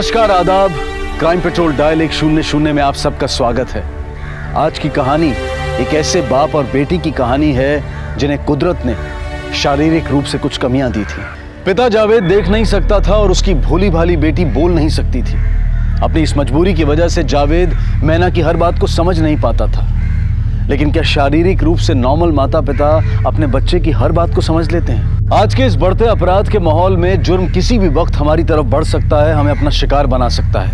नमस्कार, आदाब। Crime petrol dial 100 में आप सबका स्वागत है। आज की कहानी एक ऐसे बाप और बेटी की कहानी है जिन्हें कुदरत ने शारीरिक रूप से कुछ कमियां दी थी। पिता जावेद देख नहीं सकता था और उसकी भोली भाली बेटी बोल नहीं सकती थी। अपनी इस मजबूरी की वजह से जावेद मैना की हर बात को समझ नहीं पाता था। लेकिन क्या शारीरिक रूप से नॉर्मल माता पिता अपने बच्चे की हर बात को समझ लेते हैं? आज के इस बढ़ते अपराध के माहौल में जुर्म किसी भी वक्त हमारी तरफ बढ़ सकता है, हमें अपना शिकार बना सकता है,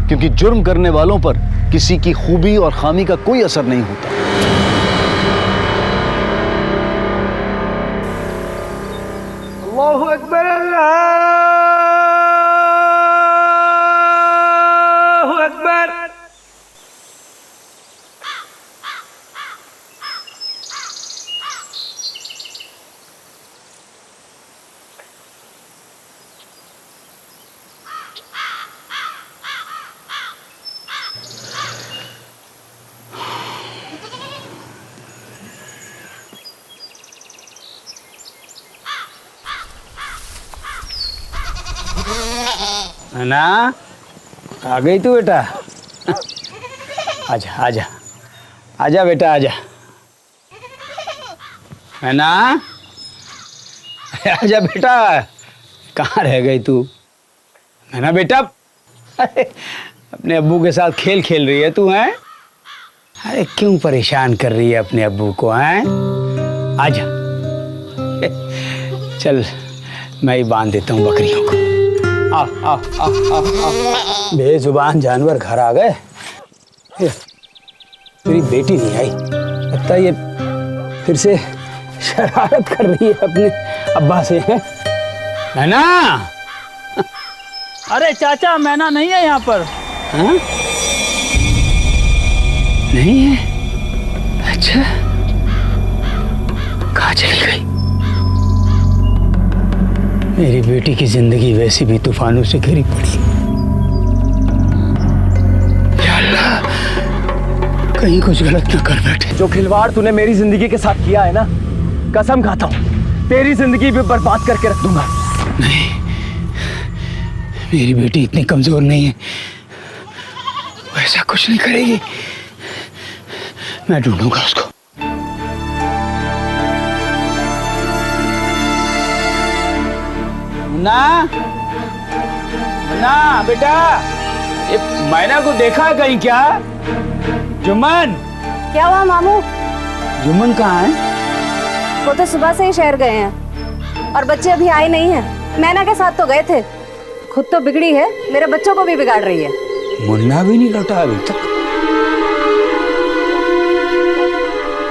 क्योंकि जुर्म करने वालों पर किसी की खूबी और खामी का कोई असर नहीं होता। अल्लाहु अकबर, अल्लाहु अकबर। ना आ गई तू बेटा? आजा आजा आजा बेटा आजा। है ना? आजा बेटा, कहाँ रह गई तू? है ना बेटा? अरे अपने अब्बू के साथ खेल खेल रही है तू, हैं? अरे क्यों परेशान कर रही है अपने अब्बू को, हैं? आजा चल, मैं ही बांध देता हूँ बकरियों को। आ आ आ आ आ बेजुबान जानवर घर आ गए। मेरी बेटी नहीं आई, लगता ये फिर से शरारत कर रही है अपने अब्बा से, है ना? अरे चाचा, मैना नहीं है यहाँ पर। हाँ? नहीं है? अच्छा, कहाँ चली गई? मेरी बेटी की जिंदगी वैसी भी तूफानों से घिरी पड़ी। या अल्लाह, कहीं कुछ गलत ना कर बैठे। जो खिलवाड़ तूने मेरी जिंदगी के साथ किया है ना, कसम खाता हूँ तेरी जिंदगी भी बर्बाद करके रख दूंगा। नहीं, मेरी बेटी इतनी कमजोर नहीं है, वैसा कुछ नहीं करेगी। मैं ढूंढूंगा उसको। ना ना बेटा, ये मैना को देखा है कहीं क्या? जुम्मन, क्या हुआ मामू? जुम्मन कहाँ है? वो तो सुबह से ही शहर गए हैं और बच्चे अभी आए नहीं हैं। मैना के साथ तो गए थे, खुद तो बिगड़ी है, मेरे बच्चों को भी बिगाड़ रही है। मुन्ना भी नहीं लौटा अभी तक।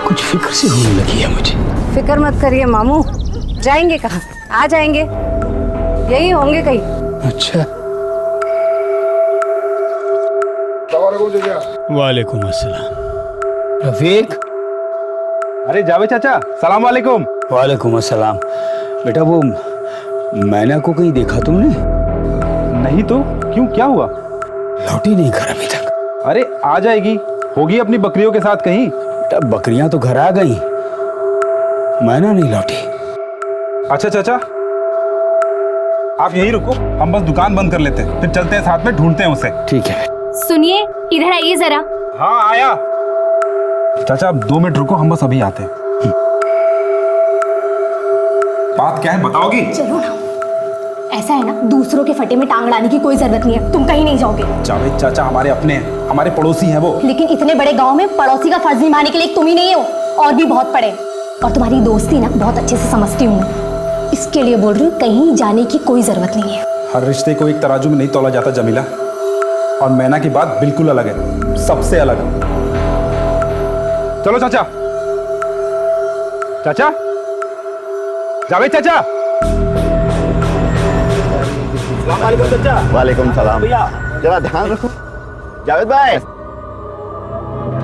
कुछ फिक्र सी होने लगी है मुझे। फिक्र मत करिए मामू, जाएंगे कहाँ? आ जाएंगे, यही होंगे कहीं। अच्छा, वालेकुम अस्सलाम। रफीक। अरे जावेद चाचा, सलाम वालेकुम। वालेकुम अस्सलाम। बेटा, वो मैना को कहीं देखा तुमने? नहीं तो क्यों, क्या हुआ? लौटी नहीं घर अभी तक। अरे आ जाएगी, होगी अपनी बकरियों के साथ कहीं। बेटा, बकरियां तो घर आ गई, मैना नहीं लौटी। अच्छा चाचा, आप यहीं रुको, हम बस दुकान बंद कर लेते हैं, फिर चलते हैं साथ में, ढूंढते हैं उसे। ठीक है। सुनिए, इधर आइए जरा। हाँ आया। चाचा आप 2 मिनट रुको, हम बस अभी आते हैं। बात क्या है बताओगी? चलो ना, ऐसा है ना, दूसरों के फटे में टांग अड़ाने की कोई जरूरत नहीं है, तुम कहीं नहीं जाओगे। जावेद चाचा हमारे अपने हैं, हमारे पड़ोसी हैं वो। लेकिन इतने बड़े गांव में पड़ोसी का फर्ज निभाने के लिए तुम ही नहीं हो, और भी बहुत पड़े। और तुम्हारी दोस्ती ना बहुत अच्छे से समझती हूँ, इसके लिए बोल रही हूँ, कहीं जाने की कोई जरूरत नहीं है। हर रिश्ते को एक तराजू में नहीं तोला जाता जमीला, और मैना की बात बिल्कुल अलग है, सबसे अलग। चलो चाचा। चाचा, जावेद चाचा। वालेकुम चाचा। वालेकुम सलाम। भैया जरा ध्यान रखो। जावेद भाई,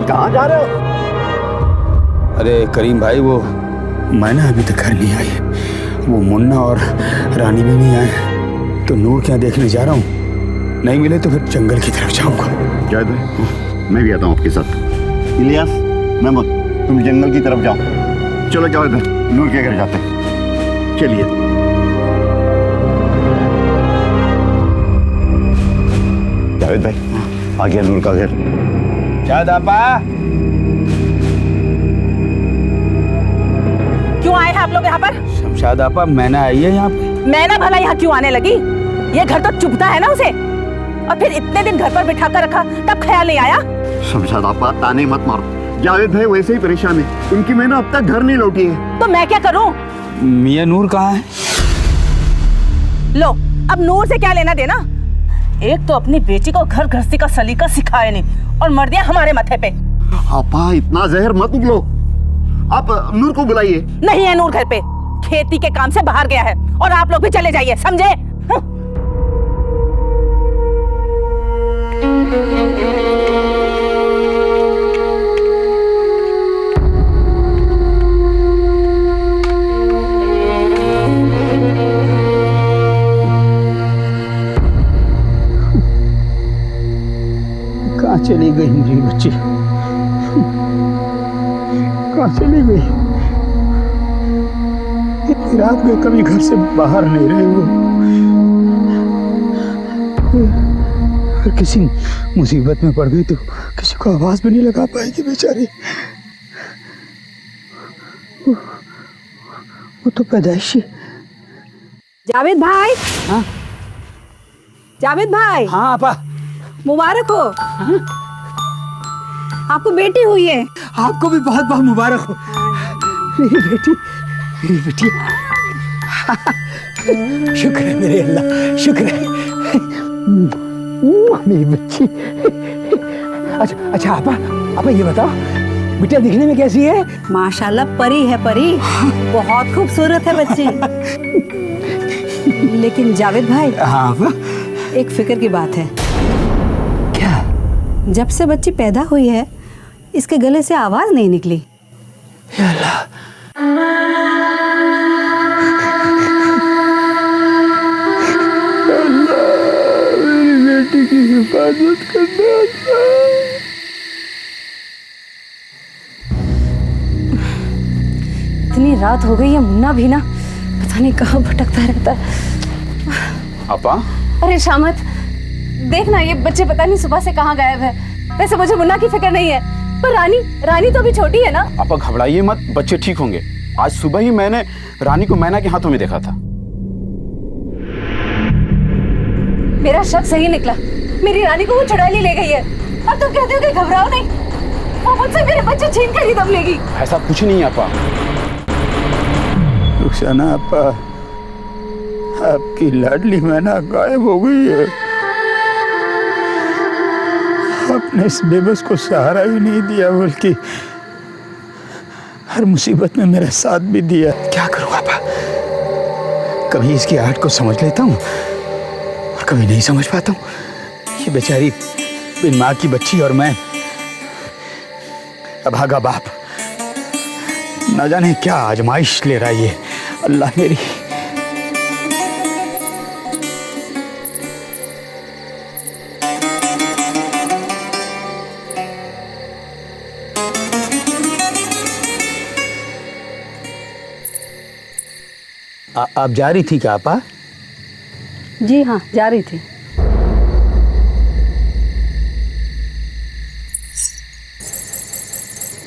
कहाँ जा रहे हो? अरे करीम भाई, वो मैना अभी तक घर नहीं आई है, वो मुन्ना और रानी भी नहीं आए, तो नूर क्या देखने जा रहा हूँ। नहीं मिले तो फिर जंगल की तरफ जाऊंगा। जावेद भाई, मैं भी आता हूँ आपके साथ। इलियास, महमूद, तुम जंगल की तरफ जाओ। चलो जावेद भाई, नूर के घर जाते हैं। चलिए। जावेद भाई, आ गया नूर का घर। शायद आपा। क्यों आए हैं आप लोग यहाँ पर? शमशाद आपा, मैना आई है यहाँ पे। मैना भला यहाँ क्यों आने लगी? ये घर तो चुभता है ना उसे, और फिर इतने दिन घर पर बिठा कर रखा तब ख्याल नहीं आया? शमशाद आपा, ताने मत मारो। जावेद भाई वैसे ही परेशान है, उनकी मैना अब तक घर नहीं लौटी है। तो मैं क्या करूं? मियाँ नूर कहाँ है? लो, अब नूर से क्या लेना देना? एक तो अपनी बेटी को घर गृहस्थी का सलीका सिखाया नहीं और मर दिया हमारे माथे पे। आपा इतना जहर मत उगलो, आप नूर को बुलाइए। नहीं है नूर घर पे, खेती के काम से बाहर गया है, और आप लोग भी चले जाइए, समझे? कहाँ चली गई मेरी बच्ची? कहाँ चली गई? इतनी रात में कभी घर से बाहर नहीं रहे वो। अगर किसी मुसीबत में पड़ गई तो किसी को आवाज भी नहीं लगा पाएगी बेचारी। वो तो पैदाइशी। जावेद भाई। हाँ? जावेद भाई। हाँ आपा। मुबारक हो। आपको बेटी हुई है। आपको भी बहुत बहुत मुबारक हो। मेरी बेटी, मेरी बेटी। शुक्र है मेरे अल्लाह, शुक्र है। मेरी बच्ची। अच्छा आपा ये बताओ, बिटिया दिखने में कैसी है? माशाल्लाह परी है, परी। बहुत खूबसूरत है बच्ची। लेकिन जावेद भाई, हाँ आपा। एक फिक्र की बात है। क्या? जब से बच्ची पैदा हुई है, इसके गले से आवाज नहीं निकली। या अल्लाह। मेरी बेटी की हिफाजत करना। इतनी रात हो गई है, मुन्ना भी ना पता नहीं कहाँ भटकता रहता है। आपा, अरे शामत, देखना ये बच्चे पता नहीं सुबह से कहाँ गायब है। वैसे मुझे मुन्ना की फिक्र नहीं है, पर रानी तो भी छोटी है ना। आपा घबराइए मत, बच्चे ठीक होंगे। आज सुबह ही मैंने रानी को मैना के हाथों में देखा था। मेरा शक सही निकला, मेरी रानी को वो चुड़ैल ले गई है। और तुम कहते हो कि घबराओ नहीं, वो मुझसे मेरे बच्चे छीन कर ही दम लेगी। ऐसा कुछ नहीं आपा। रुखसाना आपा, आपकी लाडली मैना गायब हो गई है। आपने इस बेबस को सहारा ही नहीं दिया, बल्कि हर मुसीबत में मेरा साथ भी दिया। क्या करूँ आपा? कभी इसकी आहट को समझ लेता हूँ और कभी नहीं समझ पाता हूँ। ये बेचारी बिन माँ की बच्ची और मैं अभागा बाप, न जाने क्या आजमाइश ले रहा है ये अल्लाह मेरी। आप जा रही थी क्या आपा? जी हाँ, जा रही थी।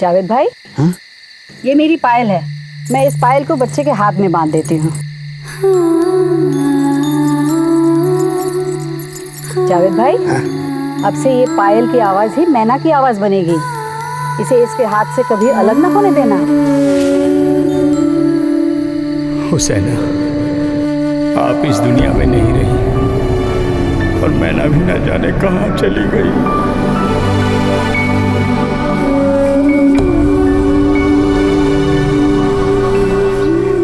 जावेद भाई, हाँ? ये मेरी पायल है। मैं इस पायल को बच्चे के हाथ में बांध देती हूँ। जावेद भाई, अब से ये पायल की आवाज ही मैना की आवाज बनेगी। इसे इसके हाथ से कभी अलग ना होने देना। हुसैना, आप इस दुनिया में नहीं रही और मैना भी ना जाने कहाँ चली गई।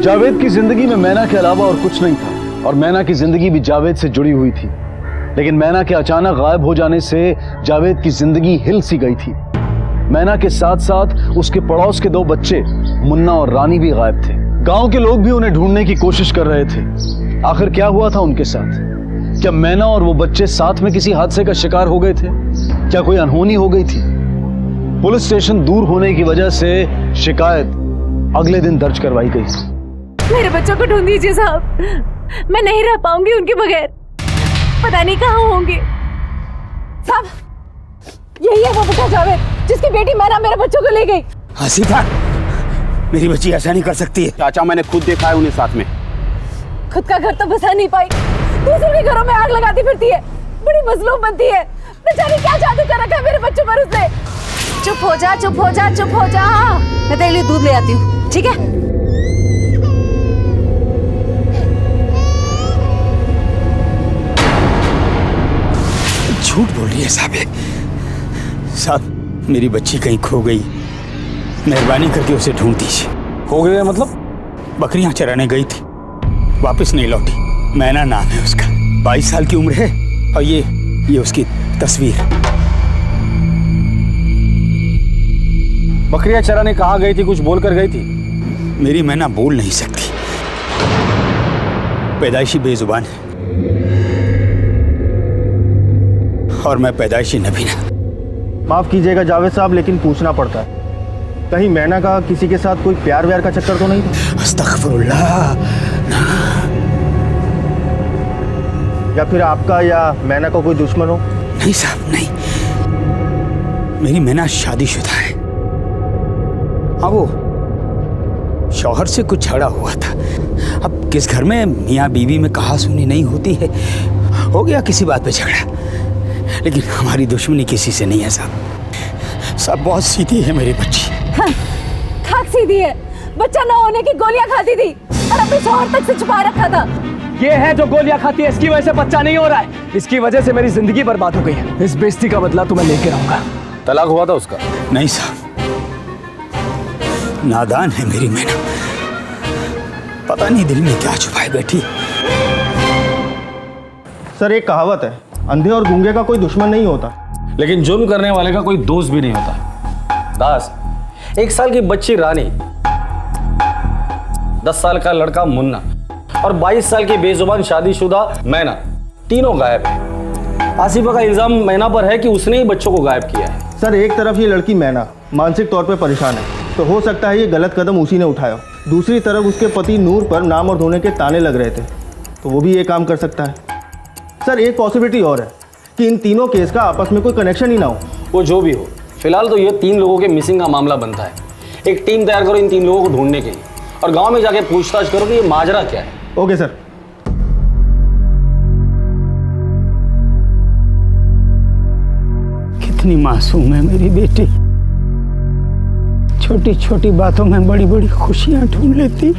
जावेद की जिंदगी में मैना के अलावा और कुछ नहीं था, और मैना की जिंदगी भी जावेद से जुड़ी हुई थी। लेकिन मैना के अचानक गायब हो जाने से जावेद की जिंदगी हिल सी गई थी। मैना के साथ साथ उसके पड़ोस के 2 बच्चे मुन्ना और रानी भी गायब थे। गांव के लोग भी उन्हें ढूंढने की कोशिश कर रहे थे। आखिर क्या हुआ था उनके साथ? क्या मैना और वो बच्चे साथ में किसी हादसे का शिकार हो गए थे? क्या कोई अनहोनी हो गई थी? पुलिस स्टेशन दूर होने की वजह से शिकायत अगले दिन दर्ज करवाई गई। मेरे बच्चों को ढूंढ दीजिए साहब, मैं नहीं रह पाऊंगी उनके बगैर। पता नहीं कहाँ होंगे। साहब, यही है वो बुढ़ा जावेद जिसकी बेटी मैना मेरे बच्चों को ले गई। आसिफा, मेरी बच्ची ऐसा नहीं कर सकती है। चाचा मैंने खुद देखा है उन्हें साथ में। खुद का घर तो बसा नहीं पाई, दूसरों के घरों में आग लगाती फिरती है, बड़ी मजलूम बनती है। बेचारी क्या जादू कर रखा है मेरे बच्चों पर उसने। चुप हो जा, चुप हो जा, चुप हो जा। मैं तेरे लिए दूध ले आती हूँ, ठीक है? झूठ बोल रही है साहब, मेरी बच्ची कहीं खो गई, मेहरबानी करके उसे ढूंढ दीजिए। हो गया मतलब? बकरियां चराने गई थी, वापस नहीं लौटी। मैना नाम है उसका, 22 साल की उम्र है, और ये उसकी तस्वीर। बकरियां चराने कहाँ गई थी? कुछ बोल कर गई थी? मेरी मैना बोल नहीं सकती, पैदाइशी बेजुबान है, और मैं पैदाइशी नबीना। माफ कीजिएगा जावेद साहब, लेकिन पूछना पड़ता है, कहीं मैना का किसी के साथ कोई प्यार व्यार का चक्कर तो नहीं था? अस्तगफुरुल्लाह। या फिर आपका या मैना का कोई दुश्मन हो? नहीं साहब, नहीं, मेरी मैना शादीशुदा है। हाँ, वो शौहर से कुछ झगड़ा हुआ था। अब किस घर में मियाँ बीवी में कहा सुनी नहीं होती है, हो गया किसी बात पे झगड़ा। लेकिन हमारी दुश्मनी किसी से नहीं है साहब। सब बहुत सीधी है मेरी बच्ची। हाँ, खाक सीधी है, बच्चा ना होने की गोलियां खाती थी और अपने शौहर तक से छुपा रखा था। ये है जो गोलियां खाती है, इसकी वजह से बच्चा नहीं हो रहा है, इसकी वजह से मेरी जिंदगी बर्बाद हो गई है। इस बेइज्जती का बदला तो मैं लेके रहूंगा। तलाक हुआ था उसका? नहीं साहब, नादान है मेरी मैना, पता नहीं दिल में क्या छुपाए बैठी। सर, एक कहावत है, अंधे और गूंगे का कोई दुश्मन नहीं होता, लेकिन जुर्म करने वाले का कोई दोस्त भी नहीं होता। दास, 1 साल की बच्ची रानी, 10 साल का लड़का मुन्ना और 22 साल की बेजुबान शादीशुदा मैना, तीनों गायब है। आसिफा का इल्जाम मैना पर है कि उसने ही बच्चों को गायब किया है। सर, एक तरफ ये लड़की मैना मानसिक तौर पे परेशान है, तो हो सकता है ये गलत कदम उसी ने उठाया। दूसरी तरफ उसके पति नूर पर नाम और धोने के ताने लग रहे थे, तो वो भी ये काम कर सकता है। सर, एक पॉसिबिलिटी और है कि इन तीनों केस का आपस में कोई कनेक्शन ही ना हो। वो जो भी हो, फिलहाल तो ये 3 लोगों के मिसिंग का मामला बनता है। एक टीम तैयार करो इन 3 लोगों को ढूंढने के लिए, और गांव में जाके पूछताछ करो कि ये माजरा क्या है। Okay sir. कितनी मासूम है मेरी बेटी, छोटी छोटी बातों में बड़ी बड़ी खुशियां ढूंढ लेती।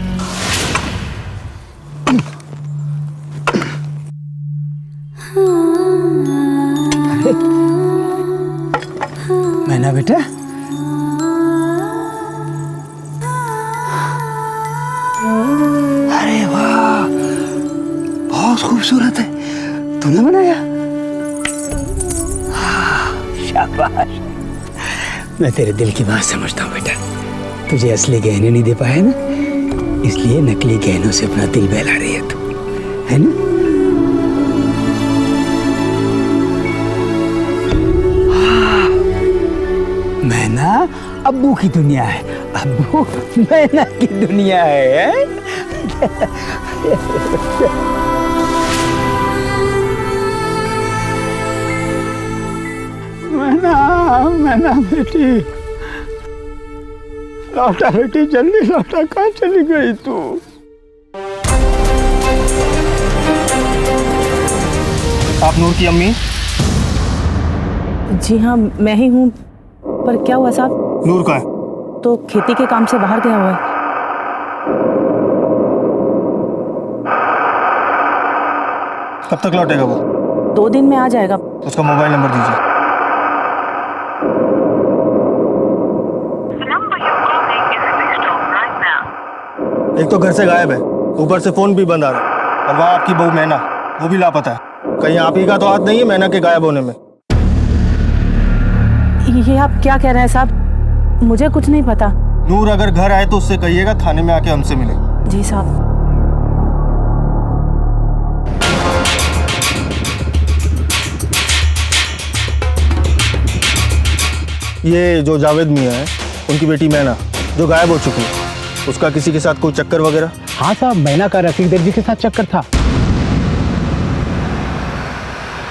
मैना बेटा, अरे वाह, बहुत खूबसूरत है, तूने बनाया? शाबाश, मैं तेरे दिल की बात समझता हूँ बेटा। तुझे असली गहने नहीं दे पाए ना, इसलिए नकली गहनों से अपना दिल बहला रही है तू, है ना? मैना अब्बू की दुनिया है, अब्बू मैना की दुनिया है। मैना बेटी, लौटा बेटी, जल्दी लौटा, कहाँ चली गई तू? आप नूर की अम्मी? जी हाँ, मैं ही हूँ। पर क्या हुआ साहब? नूर का है तो खेती के काम से बाहर गया हुआ है। कब तक लौटेगा वो? 2 दिन में आ जाएगा। उसका मोबाइल नंबर दीजिए। एक तो घर से गायब है, ऊपर से फोन भी बंद आ रहा है, और वहाँ आपकी बहू मैना, वो भी लापता है। कहीं आप ही का तो हाथ नहीं है मैना के गायब होने में? ये आप क्या कह रहे हैं साहब? मुझे कुछ नहीं पता। नूर अगर घर आए तो उससे कहिएगा थाने में आके हमसे मिले। जी साहब। ये जो जावेद मियाँ है, उनकी बेटी मैना जो गायब हो चुकी है, उसका किसी के साथ कोई चक्कर वगैरह? हाँ साहब, मैना का रफीक दर्जी के साथ चक्कर था,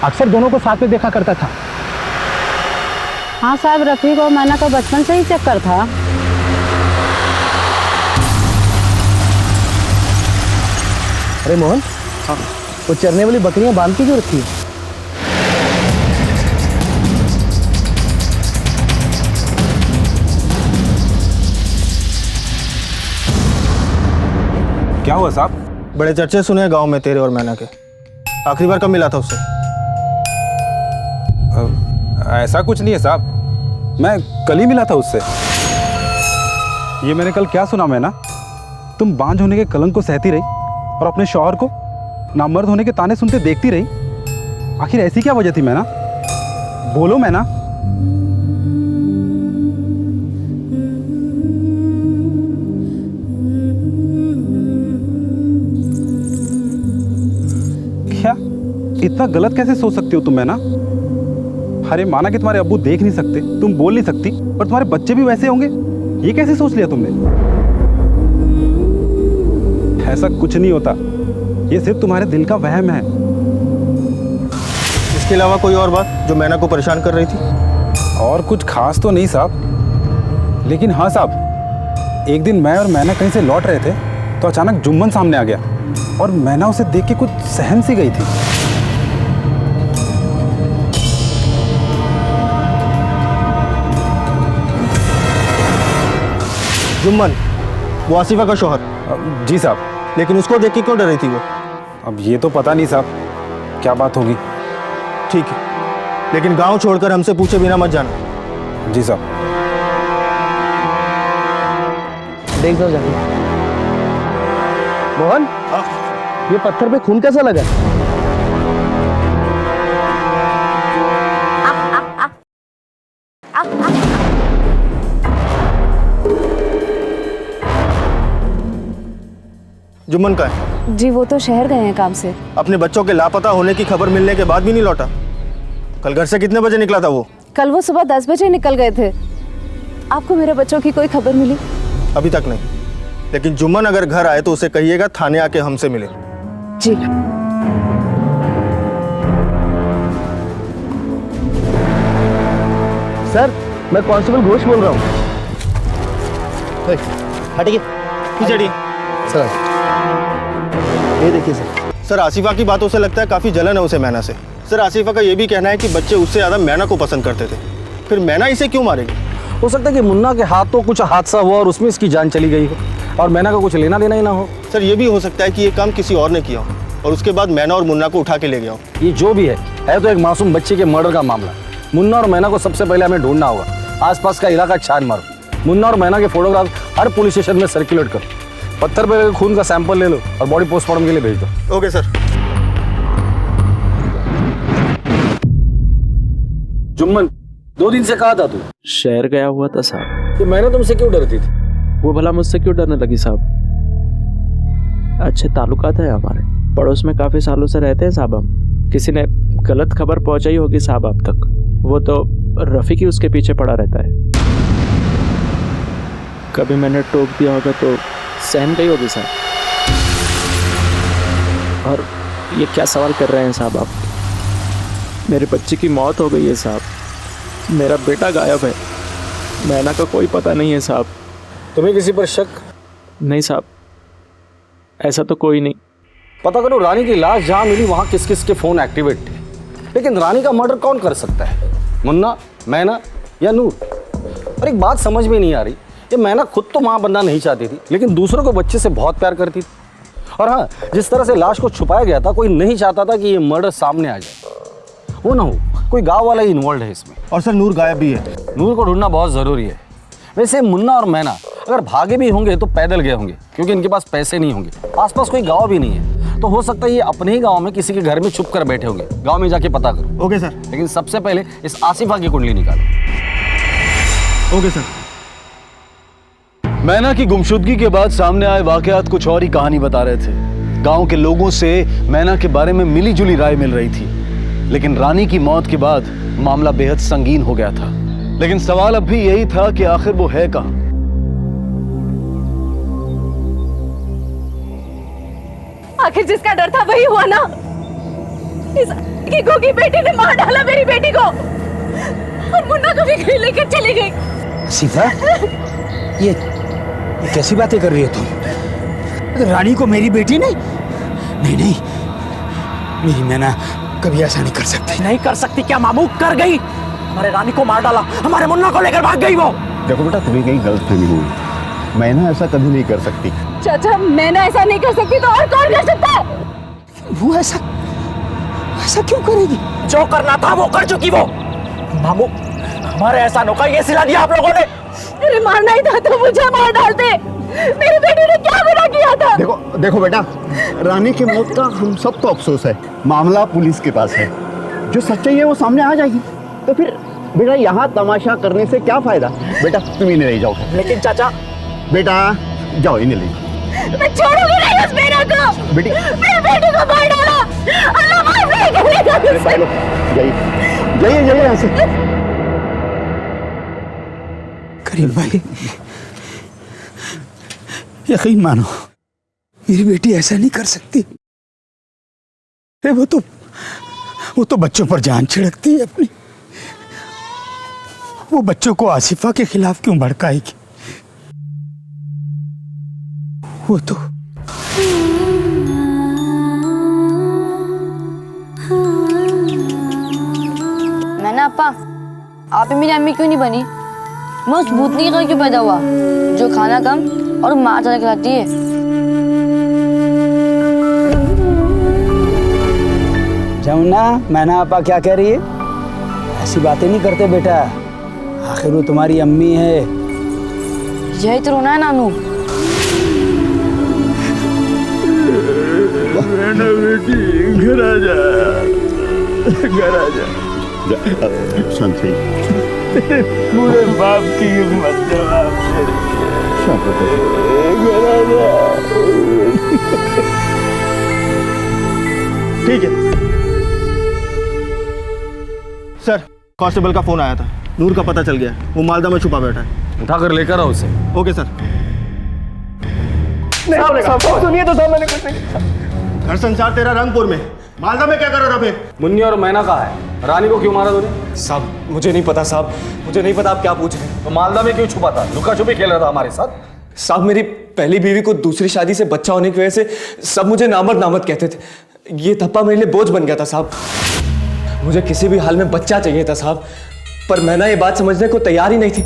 अक्सर दोनों को साथ में देखा करता था। हाँ साहब, रफीक और मैना का बचपन से ही चक्कर था। अरे मोहन, हाँ, वो चरने वाली बकरियां बांध के क्यों रखी है? क्या हुआ साहब? बड़े चर्चे सुने हैं गांव में तेरे और मैना के। आखिरी बार कब मिला था उससे? ऐसा कुछ नहीं है साहब, मैं कल ही मिला था उससे। ये मैंने कल क्या सुना मैना, तुम बांझ होने के कलंक को सहती रही और अपने शौहर को नामर्द होने के ताने सुनते देखती रही। आखिर ऐसी क्या वजह थी मैना? बोलो मैना। क्या इतना गलत कैसे सोच सकती हो तुम मैना? अरे माना कि तुम्हारे अब्बू देख नहीं सकते, तुम बोल नहीं सकती, पर तुम्हारे बच्चे भी वैसे होंगे, ये कैसे सोच लिया तुमने? ऐसा कुछ नहीं होता, ये सिर्फ तुम्हारे दिल का वहम है। इसके अलावा कोई और बात जो मैना को परेशान कर रही थी? और कुछ खास तो नहीं साहब, लेकिन हाँ साहब, एक दिन मैं और मैना कहीं से लौट रहे थे तो अचानक जुम्मन सामने आ गया और मैना उसे देख के कुछ सहम सी गई थी। जुम्मन, वो आसिफा का शौहर? जी साहब। लेकिन उसको देख के क्यों डर रही थी वो? अब ये तो पता नहीं साहब, क्या बात होगी। ठीक है, लेकिन गांव छोड़कर हमसे पूछे बिना मत जाना। जी साहब। देख दो जाके। मोहन, ये पत्थर पे खून कैसा लगा? जुम्मन का है? जी वो तो शहर गए हैं काम से। अपने बच्चों के लापता होने की खबर मिलने के बाद भी नहीं लौटा? कल घर से कितने बजे निकला था वो? कल वो सुबह 10 बजे निकल गए थे। आपको मेरे बच्चों की कोई खबर मिली? अभी तक नहीं, लेकिन जुम्मन अगर घर आए तो उसे कहिएगा थाने आके हमसे मिले। जी। सर, मैं कांस्टेबल घोष बोल रहा हूँ। हटिए, पीछे हटिए। सर, ये देखिए सर, आसिफा की बातों से लगता है काफ़ी जलन है उसे मैना से। सर, आसिफा का ये भी कहना है कि बच्चे उससे ज़्यादा मैना को पसंद करते थे, फिर मैना इसे क्यों मारेगी? हो सकता है कि मुन्ना के हाथों कुछ हादसा हुआ और उसमें इसकी जान चली गई हो और मैना का कुछ लेना देना ही ना हो। सर, ये भी हो सकता है कि ये काम किसी और ने किया हो और उसके बाद मैना और मुन्ना को उठा के ले गया हो। ये जो भी है तो एक मासूम बच्चे के मर्डर का मामला। मुन्ना और मैना को सबसे पहले हमें ढूंढना होगा। आसपास का इलाका छान मारो, मुन्ना और मैना के फोटोग्राफ हर पुलिस स्टेशन में सर्कुलेट करो, पत्थर पे खून का सैंपल ले लो और बॉडी पोस्टमार्टम के लिए भेज दो। Okay sir. जुम्मन, 2 दिन से कहा था तू? शहर गया हुआ था साहब। तो मैंने तुमसे क्यों डरती थी? वो भला मुझसे क्यों डरने लगी साहब? अच्छे ताल्लुकात है हमारे, पड़ोस में काफी सालों से रहते हैं साहब हम। किसी ने गलत खबर पहुंचाई होगी साहब आप तक, वो तो रफीक ही उसके पीछे पड़ा रहता है। कभी मैंने टोक दिया होगा तो सहम गई होगी साहब। और ये क्या सवाल कर रहे हैं साहब आप? मेरे बच्चे की मौत हो गई है साहब, मेरा बेटा गायब है, मैना का कोई पता नहीं है साहब। तुम्हें किसी पर शक? नहीं साहब, ऐसा तो कोई नहीं। पता करो रानी की लाश जहाँ मिली वहाँ किस किस के फ़ोन एक्टिवेट थे, लेकिन रानी का मर्डर कौन कर सकता है? मुन्ना, मैना या नूर? और एक बात समझ में नहीं आ रही, ये मैना खुद तो माँ बनना नहीं चाहती थी, लेकिन दूसरों को बच्चे से बहुत प्यार करती थी। और हाँ, जिस तरह से लाश को छुपाया गया था, कोई नहीं चाहता था कि ये मर्डर सामने आ जाए। वो ना हो, कोई गांव वाला ही इन्वॉल्व है इसमें। और सर, नूर गायब भी है। नूर को ढूंढना बहुत ज़रूरी है। वैसे मुन्ना और मैना अगर भागे भी होंगे तो पैदल गए होंगे, क्योंकि इनके पास पैसे नहीं होंगे। आसपास कोई गांव भी नहीं है, तो हो सकता है ये अपने ही गांव में किसी के घर में छुप कर बैठे होंगे। गांव में जाके पता करो। Okay sir. लेकिन सबसे पहले इस आसिफा की कुंडली निकालो। Okay sir. मैना की गुमशुदगी के बाद सामने आए वाकयात कुछ और ही कहानी बता रहे थे। गांव के लोगों से मैना के बारे में मिली जुली राय मिल रही थी, लेकिन रानी की मौत के बाद मामला बेहद संगीन हो गया था। लेकिन सवाल अब भी यही था कि आखिर वो है कहां? आखिर जिसका डर था वही हुआ ना। इस की गोगी बेटी ने मार डाला मेरी बेटी को। और मुन्ना को भी कहीं लेकर चली गई। आसिफा, ये कैसी बातें कर रही हो तुम? रानी को मेरी बेटी नहीं? नहीं, मेरी मैना कभी ऐसा नहीं कर सकती। नहीं कर सकती क्या मामू? कर गई। हमारे रानी को मार डाला, हमारे मुन्ना को लेकर भाग गई वो। देखो बेटा, तुम्हें कहीं गलतफहमी हुई। मैं ना ऐसा कभी नहीं कर सकती। चाचा मैं ना ऐसा नहीं कर सकती तो और कौन कर सकता है? वो ऐसा क्यों करेगी? जो करना था वो कर चुकी वो। मामू, हमारे एहसानों का ये सिला दिया आप लोगों ने। अरे मारना ही था तो मुझे मार डालते। मेरी बेटी ने क्या गुनाह किया था? देखो बेटा, रानी की मौत का हम सबको अफसोस है। मामला पुलिस के पास है, जो सच्चाई है वो सामने आ जाएगी। तो फिर बेटा यहाँ तमाशा करने से क्या फायदा? बेटा तुम इन्हें ले जाओ। लेकिन चाचा, बेटा जाओ, इन्हें ले जाओ। मैं छोड़ूंगी नहीं उस बेटा को। बेटी, मेरी बेटी को मार डाला। अल्लाह माफ नहीं करेगा। जाइए यहाँ से। करीम भाई, यकीन मानो, मेरी बेटी ऐसा नहीं कर सकती। अरे वो तो बच्चों पर जान छिड़कती है अपनी। वो बच्चों को आसिफा के खिलाफ क्यों भड़काएगी? वो तो मैंने अपा, आप ही मेरी अम्मी क्यों नहीं बनी? मैं उस भूतनी के घर क्यों पैदा हुआ जो खाना कम और मार ज्यादा खिलाती है? जमुना, मैना आपा क्या कह रही है? ऐसी बातें नहीं करते बेटा, आखिर वो तुम्हारी अम्मी है। यही तो रोना है नानू। बेटी घर आ जा, घर आ जा। शांत पूरे बाप की हिम्मत जवाब दे रही है। घर आ जा। ठीक है सर, कांस्टेबल का फोन आया था। नूर का पता चल गया, वो मालदा में छुपा बैठा है। उठाकर लेकर आओ उसे। Okay sir. सुनिए तो साहब, मैंने कुछ नहीं। घर संसार तेरा रंगपुर में, मालदा में क्या कर रहा था फिर? मुन्नी और मैना कहाँ है? रानी को क्यों मारा तूने? साहब मुझे नहीं पता साहब, मुझे नहीं पता आप क्या पूछ रहे हैं। तो मालदा में क्यों छुपा था? लुका छुपी खेल रहा था हमारे साथ? साहब मेरी पहली बीवी को दूसरी शादी से बच्चा होने की वजह से सब मुझे नामर्द कहते थे। ये धप्पा मेरे लिए बोझ बन गया था साहब। मुझे किसी भी हाल में बच्चा चाहिए था साहब, पर मैना ये बात समझने को तैयार ही नहीं थी।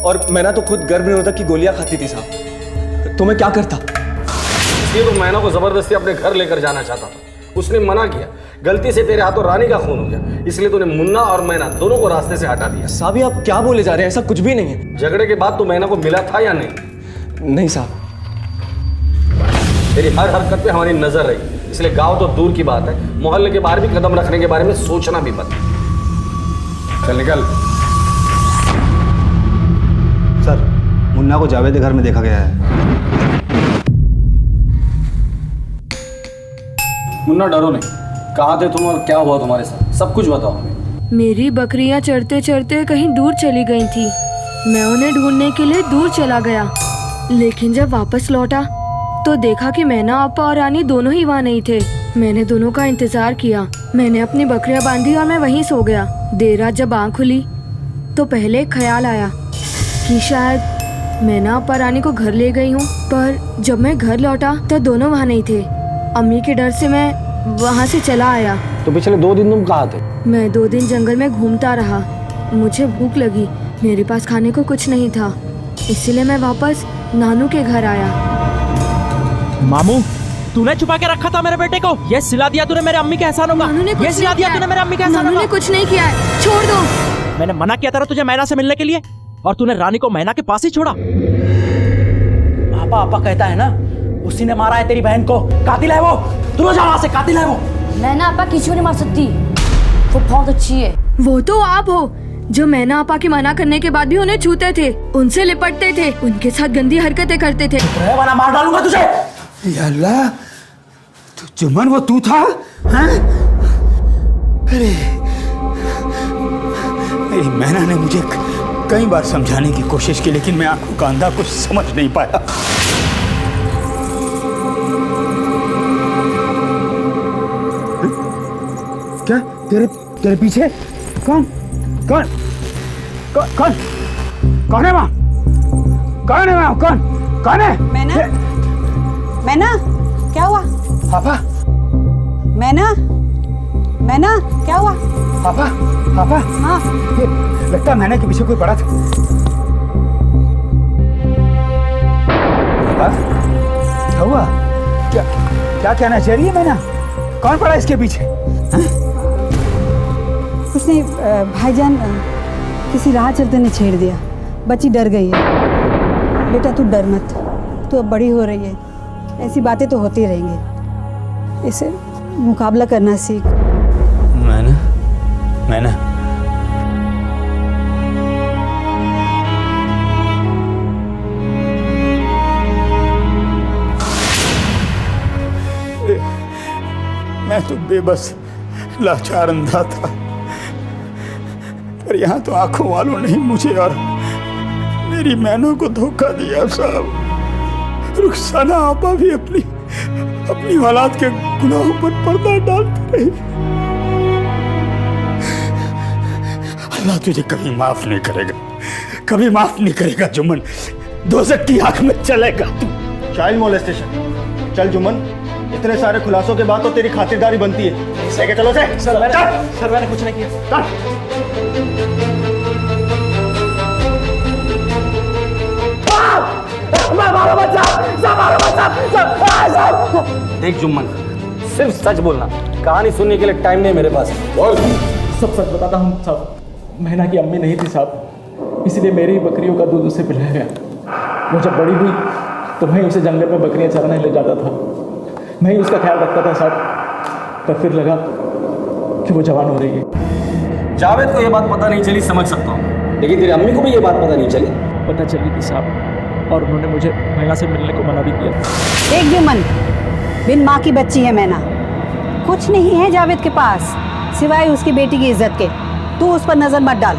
और मैना तो खुद गर्भनिरोधक की गोलियां खाती थी साहब। तो मैं क्या करता? इसलिए तो मैना को जबरदस्ती अपने घर लेकर जाना चाहता था। उसने मना किया, गलती से तेरे हाथों रानी का खून हो गया, इसलिए तूने मुन्ना और मैना दोनों को रास्ते से हटा दिया। साहब आप क्या बोले जा रहे हैं? ऐसा कुछ भी नहीं है। झगड़े के बाद तू मैना को मिला था या नहीं? नहीं साहब। तेरी हर हरकत पे हमारी नजर रही, इसलिए गांव तो दूर की बात है, मोहल्ले के बाहर भी कदम रखने के बारे में सोचना भी बंद। चल निकल। सर, मुन्ना को जावेद के घर में देखा गया है। मुन्ना डरो नहीं, कहाँ थे तुम और क्या हुआ तुम्हारे साथ? सब कुछ बताओ हमें। मेरी बकरियां चढ़ते चढ़ते कहीं दूर चली गई थी। मैं उन्हें ढूंढने के लिए दूर चला गया, लेकिन जब वापस लौटा तो देखा कि मैना आपा और रानी दोनों ही वहाँ नहीं थे। मैंने दोनों का इंतजार किया। मैंने अपनी बकरियां बांधी और मैं वहीं सो गया। देर रात जब आँख खुली तो पहले एक ख्याल आया कि शायद मैना आपा रानी को घर ले गई हूँ, पर जब मैं घर लौटा तो दोनों वहाँ नहीं थे। अम्मी के डर से मैं वहाँ से चला आया। तो पिछले 2 दिन तुम कहाँ थे? मैं 2 दिन जंगल में घूमता रहा। मुझे भूख लगी, मेरे पास खाने को कुछ नहीं था, इसलिए मैं वापस नानू के घर आया। मामू, तूने छुपा के रखा था मेरे बेटे को? ये सिला दिया तूने मेरे अम्मी के एहसानों का? ये सिला दिया तूने मेरे अम्मी के एहसानों का? नानू ने कुछ नहीं किया है, छोड़ दो। मैंने मना किया था तुझे मैना से मिलने के लिए, और तूने रानी को मैना के पास ही छोड़ा। पापा आपा कहता है ना, उसी ने मारा है तेरी बहन को। कातिल है वो, तू जा वहां से, कातिल है वो। मैना आपा किसी को नहीं मार सकती, वो बहुत अच्छी है। वो तो आप हो जो मैना आपा की मना करने के बाद भी उन्हें छूते थे, उनसे लिपटते थे, उनके साथ गंदी हरकतें करते थे। वरना मार डालूंगा तुझे। या अल्लाह, तो जुम्मन वो तू था? हाँ? अरे मेरी मैना ने मुझे कई बार समझाने की कोशिश की, लेकिन मैं आंखों का अंधा कुछ समझ नहीं पाया। क्या तेरे पीछे? कौन? कौन है वहाँ? कौन है वहाँ? कौन है? मैना क्या हुआ? पापा मैना क्या हुआ? पापा हाँ लगता है मैंने के पीछे कोई पड़ा था। पापा क्या हुआ? क्या कहना चाह रही है मैना? कौन पड़ा इसके पीछे? उसने भाईजान किसी राह चलते ने छेड़ दिया, बच्ची डर गई है। बेटा तू डर मत, तू अब बड़ी हो रही है, ऐसी बातें तो होती रहेंगी, इसे मुकाबला करना सीख। मैना मैं तो बेबस लाचार अंधा था, पर यहाँ तो आंखों वालों ने मुझे और मेरी मैनों को धोखा दिया साहब। रुखसाना आपा भी अपनी औलाद के गुनाहों पर पर्दा डालती रही। अल्लाह तुझे कभी माफ नहीं करेगा, कभी माफ नहीं करेगा जुम्मन। दोज़ख की आंख में चलेगा तू। Child molestation. चल जुम्मन, इतने सारे खुलासों के बाद तो तेरी खातिरदारी बनती है। लेके चलो से। सर मैंने कुछ नहीं किया। देख जुम्मन, सिर्फ सच बोलना, कहानी सुनने के लिए टाइम नहीं मेरे पास। सब सच बताता हूँ साहब। मैना की अम्मी नहीं थी साहब, इसलिए मेरी बकरियों का दूध उसे पिलाया गया। वो जब बड़ी हुई तो मैं उसे जंगल में बकरियां चराने ले जाता था, मैं ही उसका ख्याल रखता था साहब। पर फिर लगा कि वो जवान हो रही है। जावेद को ये बात पता नहीं चली, समझ सकता हूँ, लेकिन तेरी अम्मी को भी ये बात पता नहीं चली। पता चली थी साहब, और उन्होंने मुझे मैना से मिलने को मना भी किया। देख जुम्मन, बिन माँ की बच्ची है मैना, कुछ नहीं है जावेद के पास सिवाय उसकी बेटी की इज्जत के। तू उस पर नजर मत डाल।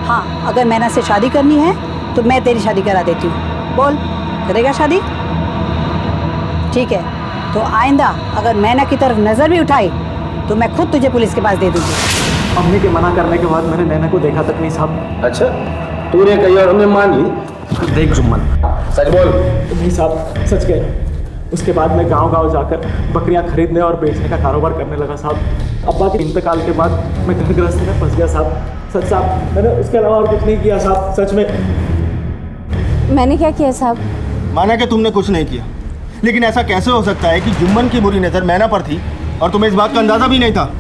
हाँ, अगर मैना से शादी करनी है तो मैं तेरी शादी करा देती हूँ। बोल, करेगा शादी? ठीक है, तो आइंदा अगर मैना की तरफ नजर भी उठाई तो मैं खुद तुझे पुलिस के पास दे दूंगी। अम्मी के मना करने के बाद मैंने नैना को देखा तक नहीं साहब। अच्छा, तूने कही और हमें मान ली। देख जुम्मन, सच बोल। नहीं साहब, सच कह। उसके बाद मैं गांव-गांव जाकर बकरियां खरीदने और बेचने का कारोबार करने लगा साहब। अब्बा के इंतकाल के बाद मैं घर गृहस्थी में फंस गया साहब। सच साहब, मैंने उसके अलावा और कुछ नहीं किया साहब, सच में। मैंने क्या किया साहब? माना कि तुमने कुछ नहीं किया, लेकिन ऐसा कैसे हो सकता है कि जुम्मन की बुरी नज़र मैना पर थी और तुम्हें इस बात का अंदाज़ा भी नहीं था?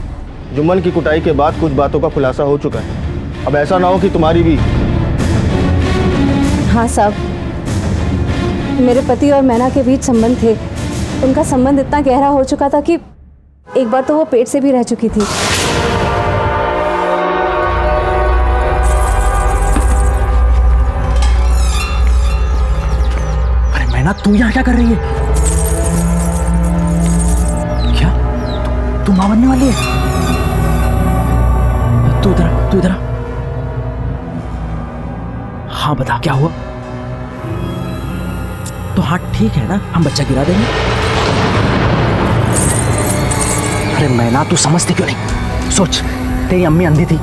जुम्मन की कुटाई के बाद कुछ बातों का खुलासा हो चुका है। अब ऐसा ना हो कि तुम्हारी भी। हाँ साहब, मेरे पति और मैना के बीच संबंध थे। उनका संबंध इतना गहरा हो चुका था कि एक बार तो वो पेट से भी रह चुकी थी। अरे मैना, तू यहाँ क्या कर रही है? क्या तू मां बनने वाली है? तू इधर आ। हाँ बता, क्या हुआ? तो हाँ ठीक है ना, हम बच्चा गिरा देंगे। अरे मैना, तू समझती क्यों नहीं? सोच, तेरी अम्मी अंधी थी,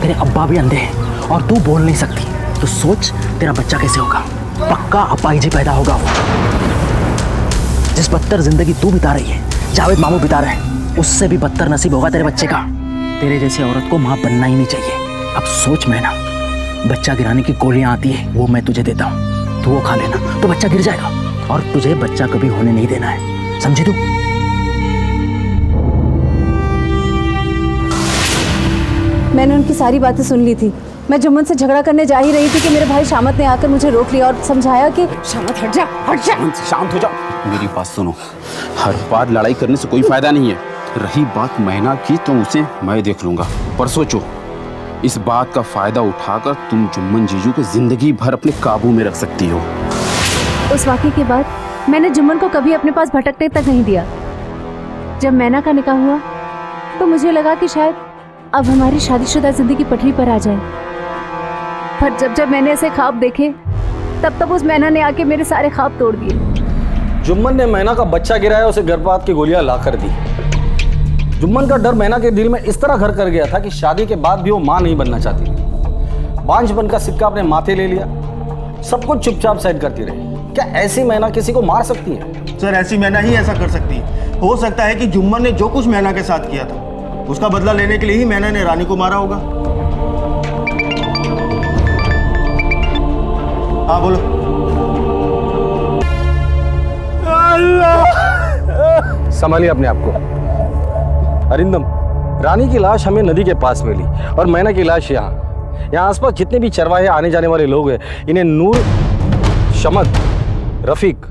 तेरे अब्बा भी अंधे हैं और तू बोल नहीं सकती, तो सोच तेरा बच्चा कैसे होगा। पक्का अपाहिज पैदा होगा वो। जिस बदतर जिंदगी तू बिता रही है, जावेद मामू बिता रहे हैं, उससे भी बदतर नसीब होगा तेरे बच्चे का। तेरे जैसी औरत को माँ बनना ही नहीं चाहिए। अब सोच मैना, बच्चा गिराने की गोलियां आती है, वो मैं तुझे देता हूँ, तू वो खा लेना तो बच्चा गिर जाएगा, और तुझे बच्चा कभी होने नहीं देना है, समझी तू? मैंने उनकी सारी बातें सुन ली थी। मैं जुम्मन से झगड़ा करने जा ही रही थी कि मेरे भाई शामत ने आकर मुझे रोक लिया और समझाया कि शामत हट जा। शांत हो जाओ, मेरी बात सुनो। हर बार लड़ाई करने से कोई फायदा नहीं है। रही बात मैना की, तो उसे मैं देख लूंगा, पर सोचो, इस बात का फायदा उठाकर तुम जुम्मन जीजू को जिंदगी भर अपने काबू में रख सकती हो। उस वाक़ये के बाद मैंने जुम्मन को कभी अपने पास भटकने तक नहीं दिया। जब मैना का निकाह हुआ तो मुझे लगा कि शायद अब हमारी शादीशुदा जिंदगी पटरी पर आ जाए, पर जब मैंने ऐसे ख्वाब देखे तब उस मैना ने आके मेरे सारे ख्वाब तोड़ दिए। जुम्मन ने मैना का बच्चा गिराया, उसे गर्भपात की गोलियां ला कर दी। जुम्मन का डर मैना के दिल में इस तरह घर कर गया था कि शादी के बाद भी वो मां नहीं बनना चाहती। बांझपन का सिक्का अपने माथे ले लिया, सब कुछ चुपचाप साइड करती रही। क्या ऐसी मैना किसी को मार सकती है? सर ऐसी मैना ही ऐसा कर सकती है। हो सकता है कि जुम्मन ने जो कुछ मैना के साथ किया था उसका बदला लेने के लिए ही मैना ने रानी को मारा होगा। हाँ बोलो। संभालिए अपने आप को। अरिंदम, रानी की लाश हमें नदी के पास मिली और मैना की लाश यहाँ आसपास जितने भी चरवाहे आने जाने वाले लोग हैं, इन्हें नूर, शमद, रफीक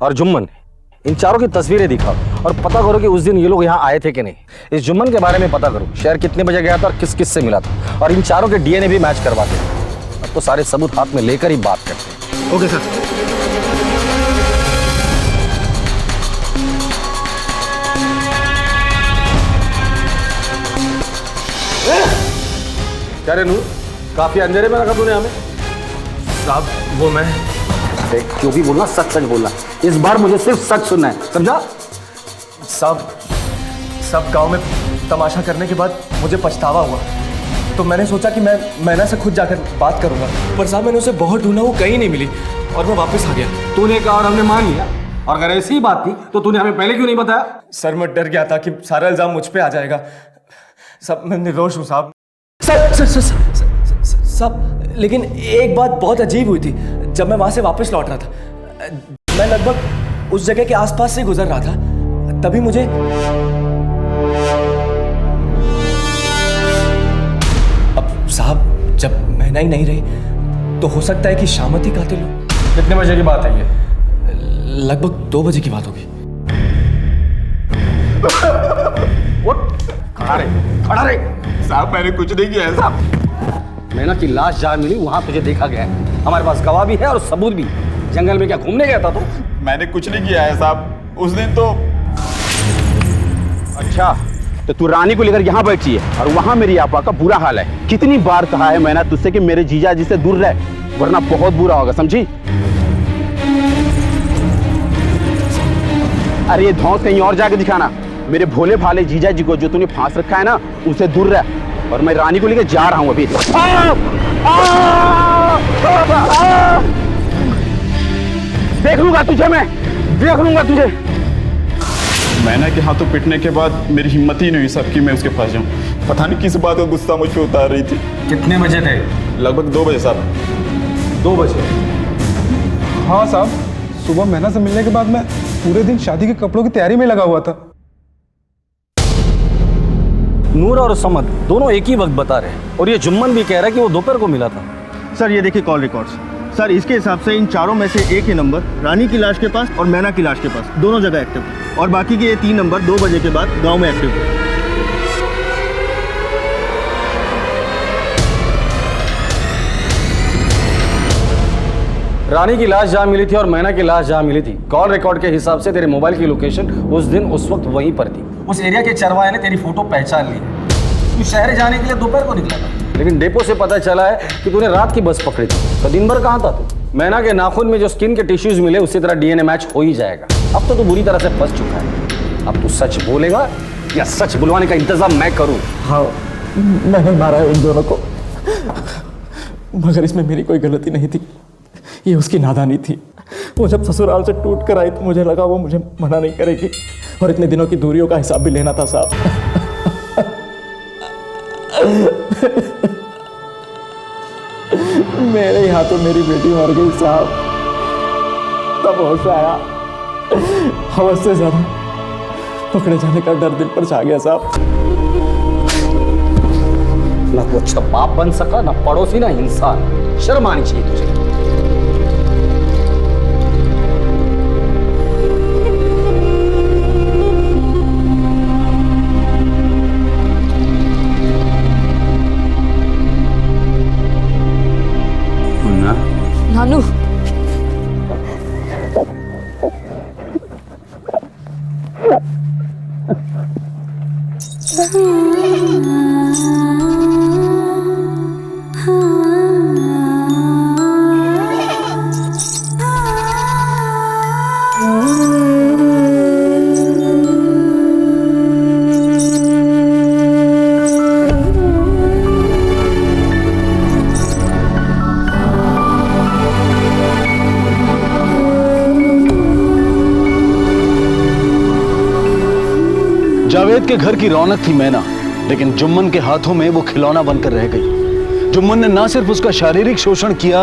और जुम्मन, इन चारों की तस्वीरें दिखाओ और पता करो कि उस दिन ये लोग यहाँ आए थे कि नहीं। इस जुम्मन के बारे में पता करो, शहर कितने बजे गया था और किस किस से मिला था, और इन चारों के डीएनए भी मैच करवा दो। अब तो सारे सबूत हाथ में लेकर ही बात करते हैं। Okay sir. क्या रे नूर, काफी अंधेरे में रखा तूने हमें। साहब वो मैं जो भी बोलना सच सच बोलना, इस बार मुझे सिर्फ सच सुनना है, समझा? साहब सब गांव में तमाशा करने के बाद मुझे पछतावा हुआ, तो मैंने सोचा कि मैं मैना से खुद जाकर बात करूंगा। पर साहब मैंने उसे बहुत ढूंढा, वो कहीं नहीं मिली और मैं वापस आ गया। तूने कहा और हमने मान लिया, और अगर ऐसी ही बात थी तो तूने हमें पहले क्यों नहीं बताया? सर मैं डर गया था कि सारा इल्जाम मुझ पे आ जाएगा। सब मैं निर्दोष हूँ साहब। साहब लेकिन एक बात बहुत अजीब हुई थी। जब मैं वहां से वापस लौट रहा था, मैं लगभग उस जगह के आसपास से गुजर रहा था, तभी मुझे अब साहब जब मैना ही नहीं रही तो हो सकता है कि शामत ही कातिल हो। कितने बजे की बात है ये? लगभग 2 बजे की बात होगी। खड़ा रे। साहब मैंने कुछ नहीं किया है साहब। मैना की लाश जहाँ मिली वहां तुझे देखा गया है, हमारे पास गवाह भी है और सबूत भी। जंगल में क्या घूमने गया था तू? मैंने कुछ नहीं किया है साहब, उस दिन तो। अच्छा तो तू रानी को लेकर यहाँ बैठी है और वहाँ मेरी आपा का बुरा हाल है। कितनी बार कहा है मैंने तुझसे कि मेरे जीजा जी से दूर रह, वरना बहुत बुरा होगा, समझी? अरे ये धौंस कहीं और जाके दिखाना। मेरे भोले भाले जीजा जी को जो तूने फांस रखा है ना, उनसे दूर रह। और मैं रानी को लेकर जा रहा हूँ अभी। देख लूंगा तुझे, मैं देख लूंगा तुझे। मैना के हाथों पिटने के बाद मेरी हिम्मत ही नहीं हुई साहब कि मैं उसके पास जाऊं। पता नहीं किस बात का गुस्सा मुझ पे उतार रही थी। कितने बजे थे? लगभग 2 बजे साहब। 2 बजे? हाँ साहब, सुबह मैना से मिलने के बाद मैं पूरे दिन शादी के कपड़ों की तैयारी में लगा हुआ था। नूर और समद दोनों एक ही वक्त बता रहे हैं, और ये जुम्मन भी कह रहा है कि वो दोपहर को मिला था। सर ये देखिए कॉल रिकॉर्ड्स। सर इसके हिसाब से इन चारों में से एक ही नंबर रानी की लाश के पास और मैना की लाश के पास दोनों जगह एक्टिव है, और बाकी के ये 3 नंबर 2 बजे के बाद गांव में एक्टिव है। रानी की लाश जहाँ मिली थी और मैना की लाश जहाँ मिली थी, कॉल रिकॉर्ड के हिसाब से तेरे मोबाइल की लोकेशन उस दिन उस वक्त वहीं पर थी। उस एरिया के चरवाहे ने तेरी फोटो पहचान ली है। तू शहर जाने के लिए दोपहर को निकला था, लेकिन डेपो से पता चला है कि तूने रात की बस पकड़ी थी। तो दिन भर कहाँ था तू? मैना के नाखून में जो स्किन के टिश्यूज मिले उसी तरह डीएनए मैच हो ही जाएगा। अब तो तू बुरी तरह से फंस चुका है। अब तू सच बोलेगा या सच बुलवाने का इंतजाम मैं करूँ? हाँ मैंने मारा है उन दोनों को, मगर इसमें मेरी कोई गलती नहीं थी, ये उसकी नादानी थी। वो जब ससुराल से टूट कर आई तो मुझे लगा वो मुझे मना नहीं करेगी, और इतने दिनों की दूरियों का हिसाब भी लेना था साहब। मेरे ही हाथों मेरी बेटी मर गई साहब। तब होश आया, हवस से ज्यादा पकड़े जाने का डर दिल पर छा गया साहब। ना तो अच्छा बाप बन सका, ना पड़ोसी, ना इंसान। शर्म आनी चाहिए तुझे। नानू जावेद के घर की रौनक थी मैना, लेकिन जुम्मन के हाथों में वो खिलौना बनकर रह गई। जुम्मन ने ना सिर्फ उसका शारीरिक शोषण किया,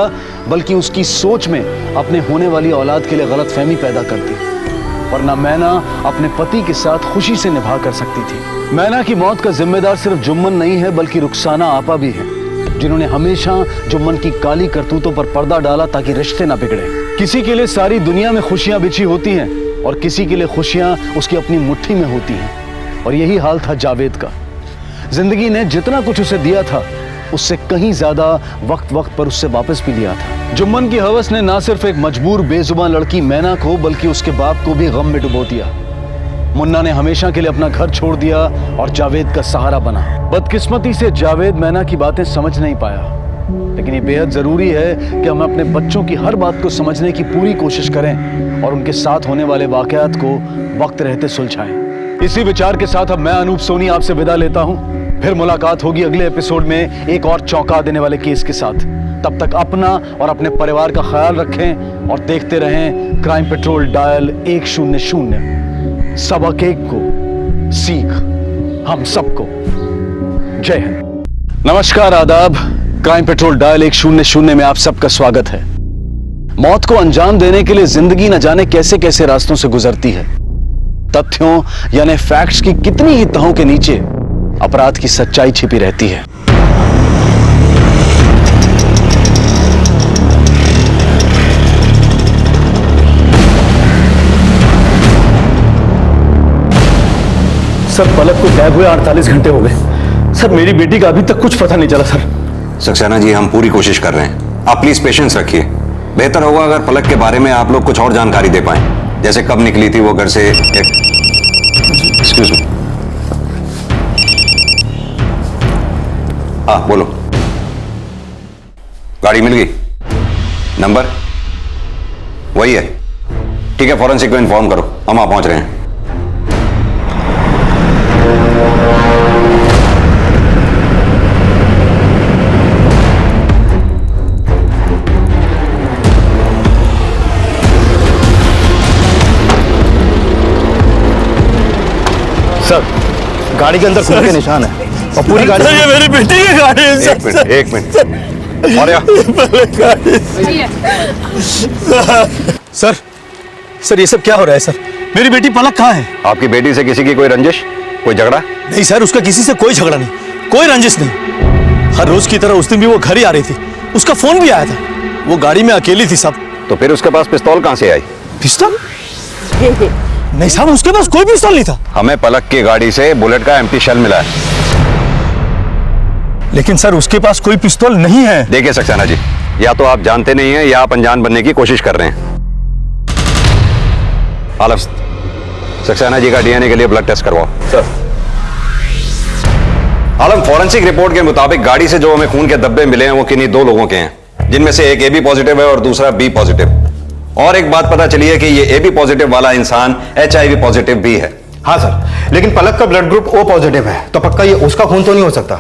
बल्कि उसकी सोच में अपने होने वाली औलाद के लिए गलतफहमी पैदा कर दी। वरना मैना अपने पति के साथ खुशी से निभा कर सकती थी। मैना की मौत का जिम्मेदार सिर्फ जुम्मन नहीं है, बल्कि रुखसाना आपा भी है, जिन्होंने हमेशा जुम्मन की काली करतूतों पर पर्दा डाला ताकि रिश्ते ना बिगड़े। किसी के लिए सारी दुनिया में खुशियां बिछी होती हैं और किसी के लिए खुशियां उसकी अपनी मुट्ठी में होती हैं, और यही हाल था जावेद का। जिंदगी ने जितना कुछ उसे दिया था, उससे कहीं ज्यादा वक्त वक्त पर उससे वापस भी लिया था। जुम्मन की हवस ने ना सिर्फ एक मजबूर बेजुबान लड़की मैना को, बल्कि उसके बाप को भी गम में डुबो दिया। मुन्ना ने हमेशा के लिए अपना घर छोड़ दिया और जावेद का सहारा बना। बदकिस्मती से जावेद मैना की बातें समझ नहीं पाया, लेकिन ये बेहद जरूरी है कि हम अपने बच्चों की हर बात को समझने की पूरी कोशिश करें और उनके साथ होने वाले वाकयात को वक्त रहते सुलझाएं। इसी विचार के साथ अब मैं अनूप सोनी आपसे विदा लेता हूं। फिर मुलाकात होगी अगले एपिसोड में एक और चौंका देने वाले केस के साथ। तब तक अपना और अपने परिवार का ख्याल रखें और देखते रहें क्राइम पेट्रोल डायल 100। सबक एक को सीख हम सबको। जय हिंद। नमस्कार, आदाब। क्राइम पेट्रोल डायल 100 में आप सबका स्वागत है। मौत को अंजाम देने के लिए जिंदगी न जाने कैसे कैसे रास्तों से गुजरती है। तथ्यों यानी फैक्ट्स की कितनी ही तहों के नीचे अपराध की सच्चाई छिपी रहती है। सर, पलक को गायब हुए 48 घंटे हो गए। सर, मेरी बेटी का अभी तक कुछ पता नहीं चला। सर सक्सेना जी, हम पूरी कोशिश कर रहे हैं। आप प्लीज पेशेंस रखिए। बेहतर होगा अगर पलक के बारे में आप लोग कुछ और जानकारी दे पाएं, जैसे कब निकली थी वो घर से। Excuse me. हाँ बोलो। गाड़ी मिल गई? नंबर वही है? ठीक है, फॉरेंसिक को इन्फॉर्म करो, हम वहां पहुंच रहे हैं। सर, गाड़ी के अंदर खून के निशान है और पूरी गाड़ी। सर, ये मेरी बेटी की गाड़ी है। एक मिनट और सर, ये सब क्या हो रहा है? सर, मेरी बेटी पलक कहाँ है? आपकी बेटी से किसी की कोई रंजिश, कोई झगड़ा? नहीं सर, उसका किसी से कोई झगड़ा नहीं, कोई रंजिश नहीं। हर रोज की तरह उस दिन भी वो घर ही आ रही थी। उसका फोन भी आया था। वो गाड़ी में अकेली थी साहब। तो फिर उसके पास पिस्तौल कहां से आई? पिस्तौल? नहीं साहब, उसके पास कोई पिस्तौल नहीं था। हमें पलक की गाड़ी से बुलेट का एम्प्टी शेल मिला है। लेकिन सर, उसके पास कोई पिस्तौल नहीं है। देखिए सक्सेना जी, या तो आप जानते नहीं हैं या आप अनजान बनने की कोशिश कर रहे हैं। आलम, सक्सेना जी का डीएनए के लिए ब्लड टेस्ट करवाओ। सर। आलम, फॉरेंसिक रिपोर्ट के मुताबिक गाड़ी से जो हमें खून के धब्बे मिले हैं वो किन्हीं दो लोगों के हैं, जिनमें से एक AB पॉजिटिव है और दूसरा B पॉजिटिव। और एक बात पता चली है कि ये AB पॉजिटिव वाला इंसान HIV पॉजिटिव भी है। हाँ सर, लेकिन पलक का ब्लड ग्रुप O पॉजिटिव है, तो पक्का ये उसका खून तो नहीं हो सकता।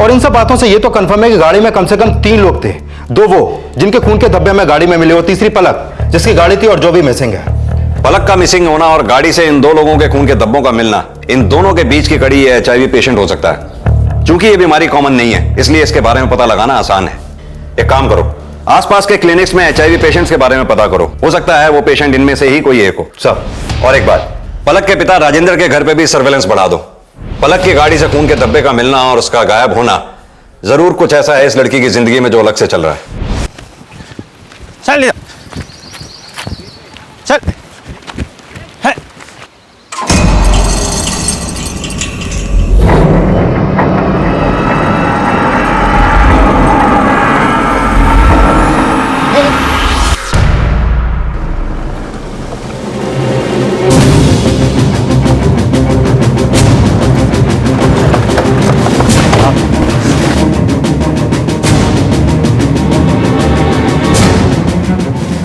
और इन सब बातों से ये तो कंफर्म है कि गाड़ी में कम से कम 3 लोग थे। 2 वो जिनके खून के धब्बे में गाड़ी में मिले, और तीसरी पलक जिसकी गाड़ी थी और जो भी मिसिंग है। पलक का मिसिंग होना और गाड़ी से इन 2 लोगों के खून के धब्बों का मिलना, इन दोनों के बीच की कड़ी ये HIV पेशेंट हो सकता है। चूंकि ये बीमारी कॉमन नहीं है, इसलिए इसके बारे में पता लगाना आसान है। एक काम करो, आसपास के क्लिनिक्स में HIV पेशेंट्स के बारे में पता करो, हो सकता है वो पेशेंट इनमें से ही कोई एक हो। सर, और एक बात, पलक के पिता राजेंद्र के घर पे भी सर्वेलेंस बढ़ा दो। पलक की गाड़ी से खून के धब्बे का मिलना और उसका गायब होना जरूर कुछ ऐसा है इस लड़की की जिंदगी में जो अलग से चल रहा है। चल चल।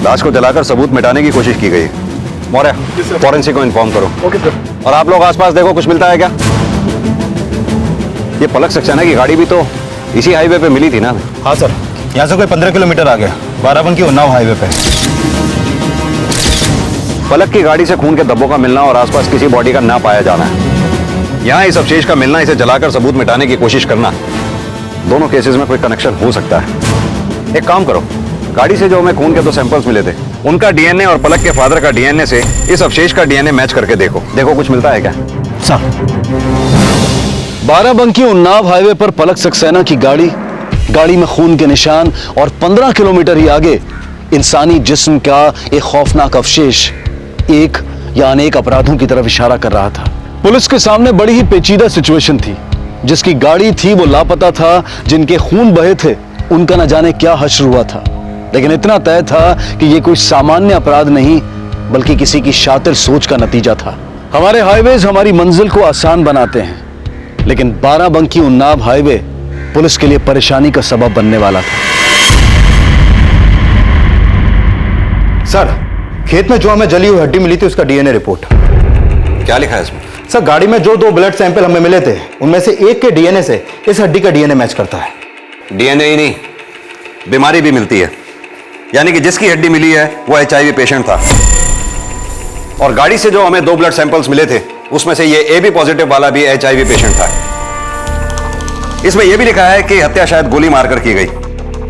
लाश को जलाकर सबूत मिटाने की कोशिश की गई। मौर्य, फॉरेंसिक को इन्फॉर्म करो। Okay sir. और आप लोग आसपास देखो, कुछ मिलता है क्या? ये पलक सक्सेना की गाड़ी भी तो इसी हाईवे पे मिली थी ना? हाँ सर, यहाँ से कोई 15 किलोमीटर आ गया, बाराबंकी उन्नाव हाईवे पे। पलक की गाड़ी से खून के धब्बों का मिलना और आसपास किसी बॉडी का ना पाया जाना है। यहाँ इस अवशेष का मिलना, इसे जलाकर सबूत मिटाने की कोशिश करना, दोनों केसेस में कोई कनेक्शन हो सकता है। एक काम करो, गाड़ी से जो हमें खून के 2 सैंपल्स मिले थे, उनका डीएनए और पलक के फादर का डीएनए से इस अवशेष का डीएनए मैच करके देखो कुछ मिलता है क्या? सर, बाराबंकी उन्नाव हाईवे पर पलक सक्सेना की गाड़ी में खून के निशान और 15 किलोमीटर ही आगे इंसानी जिस्म का एक खौफनाक अवशेष एक या अनेक अपराधों की तरफ इशारा कर रहा था। पुलिस के सामने बड़ी ही पेचीदा सिचुएशन थी। जिसकी गाड़ी थी वो लापता था, जिनके खून बहे थे उनका न जाने क्या हश्र हुआ था। लेकिन इतना तय था कि ये कोई सामान्य अपराध नहीं बल्कि किसी की शातिर सोच का नतीजा था। हमारे हाईवेज हमारी मंजिल को आसान बनाते हैं, लेकिन बाराबंकी उन्नाव हाईवे पुलिस के लिए परेशानी का सबब बनने वाला था। सर, खेत में जो हमें जली हुई हड्डी मिली थी उसका डीएनए रिपोर्ट। क्या लिखा है इसमें? सर, गाड़ी में जो 2 ब्लड सैंपल हमें मिले थे उनमें से एक के डीएनए से इस हड्डी का डीएनए मैच करता है। डीएनए ही नहीं, बीमारी भी मिलती है। यानी कि जिसकी हड्डी मिली है वो HIV पेशेंट था, और गाड़ी से जो हमें 2 ब्लड सैंपल्स मिले थे उसमें से ये AB पॉजिटिव वाला भी HIV पेशेंट था। इसमें यह भी लिखा है कि हत्या शायद गोली मारकर की गई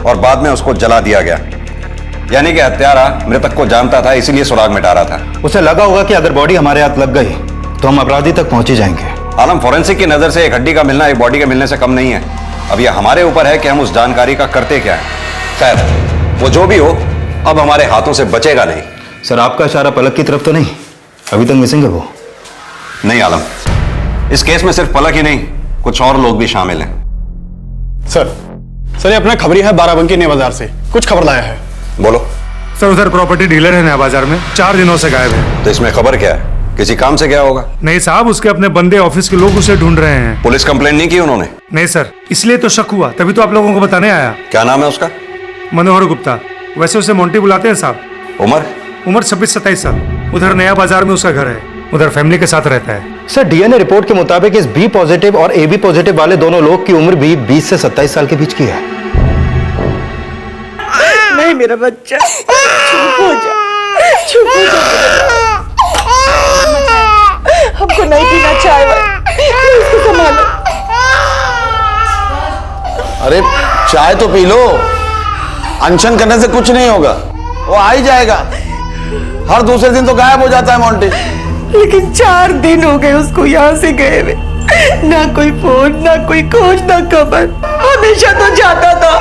और बाद में उसको जला दिया गया। यानी कि हत्यारा मृतक को जानता था, इसीलिए सुराग मिटा रहा था। उसे लगा होगा कि अगर बॉडी हमारे हाथ लग गई तो हम अपराधी तक पहुंच ही जाएंगे। आलम, फॉरेंसिक की नजर से एक हड्डी का मिलना एक बॉडी के मिलने से कम नहीं है। अब यह हमारे ऊपर है कि हम उस जानकारी का करते क्या है। खैर, वो जो भी हो, अब हमारे हाथों से बचेगा नहीं। सर, आपका इशारा पलक की तरफ तो नहीं? अभी तक मिसिंग है वो। नहीं आलम, इस केस में सिर्फ पलक ही नहीं, कुछ और लोग भी शामिल हैं। सर ये अपना खबरी है बाराबंकी नया बाजार से, कुछ खबर लाया है। बोलो। सर, उधर प्रॉपर्टी डीलर है नया बाजार में, 4 दिनों से गायब है। तो इसमें खबर क्या है? किसी काम से गया होगा? नहीं साहब, उसके अपने बंदे ऑफिस के लोग उसे ढूंढ रहे हैं। पुलिस कंप्लेंट नहीं की उन्होंने? नहीं सर, इसलिए तो शक हुआ, तभी तो आप लोगों को बताने आया। क्या नाम है उसका? मनोहर गुप्ता। वैसे उसे मोंटी बुलाते हैं साहब। उम्र 26-27 साल। उधर नया बाजार में उसका घर है, उधर फैमिली के साथ रहता है। सर, डीएनए रिपोर्ट के मुताबिक इस B पॉजिटिव और AB पॉजिटिव वाले दोनों लोग की उम्र भी 20 से 27 साल के बीच की है। नहीं मेरा बच्चा, चुप हो जा, चुप हो जा। हमको नहीं पीना चाय, इसको संभालो। अरे चाय तो पी लो, अनशन करने से कुछ नहीं होगा, वो आ ही जाएगा। हर दूसरे दिन तो गायब हो जाता है मोंटी। लेकिन 4 दिन हो गए उसको यहाँ से गए हुए, ना कोई फोन, ना कोई खोज, ना खबर। हमेशा तो जाता था,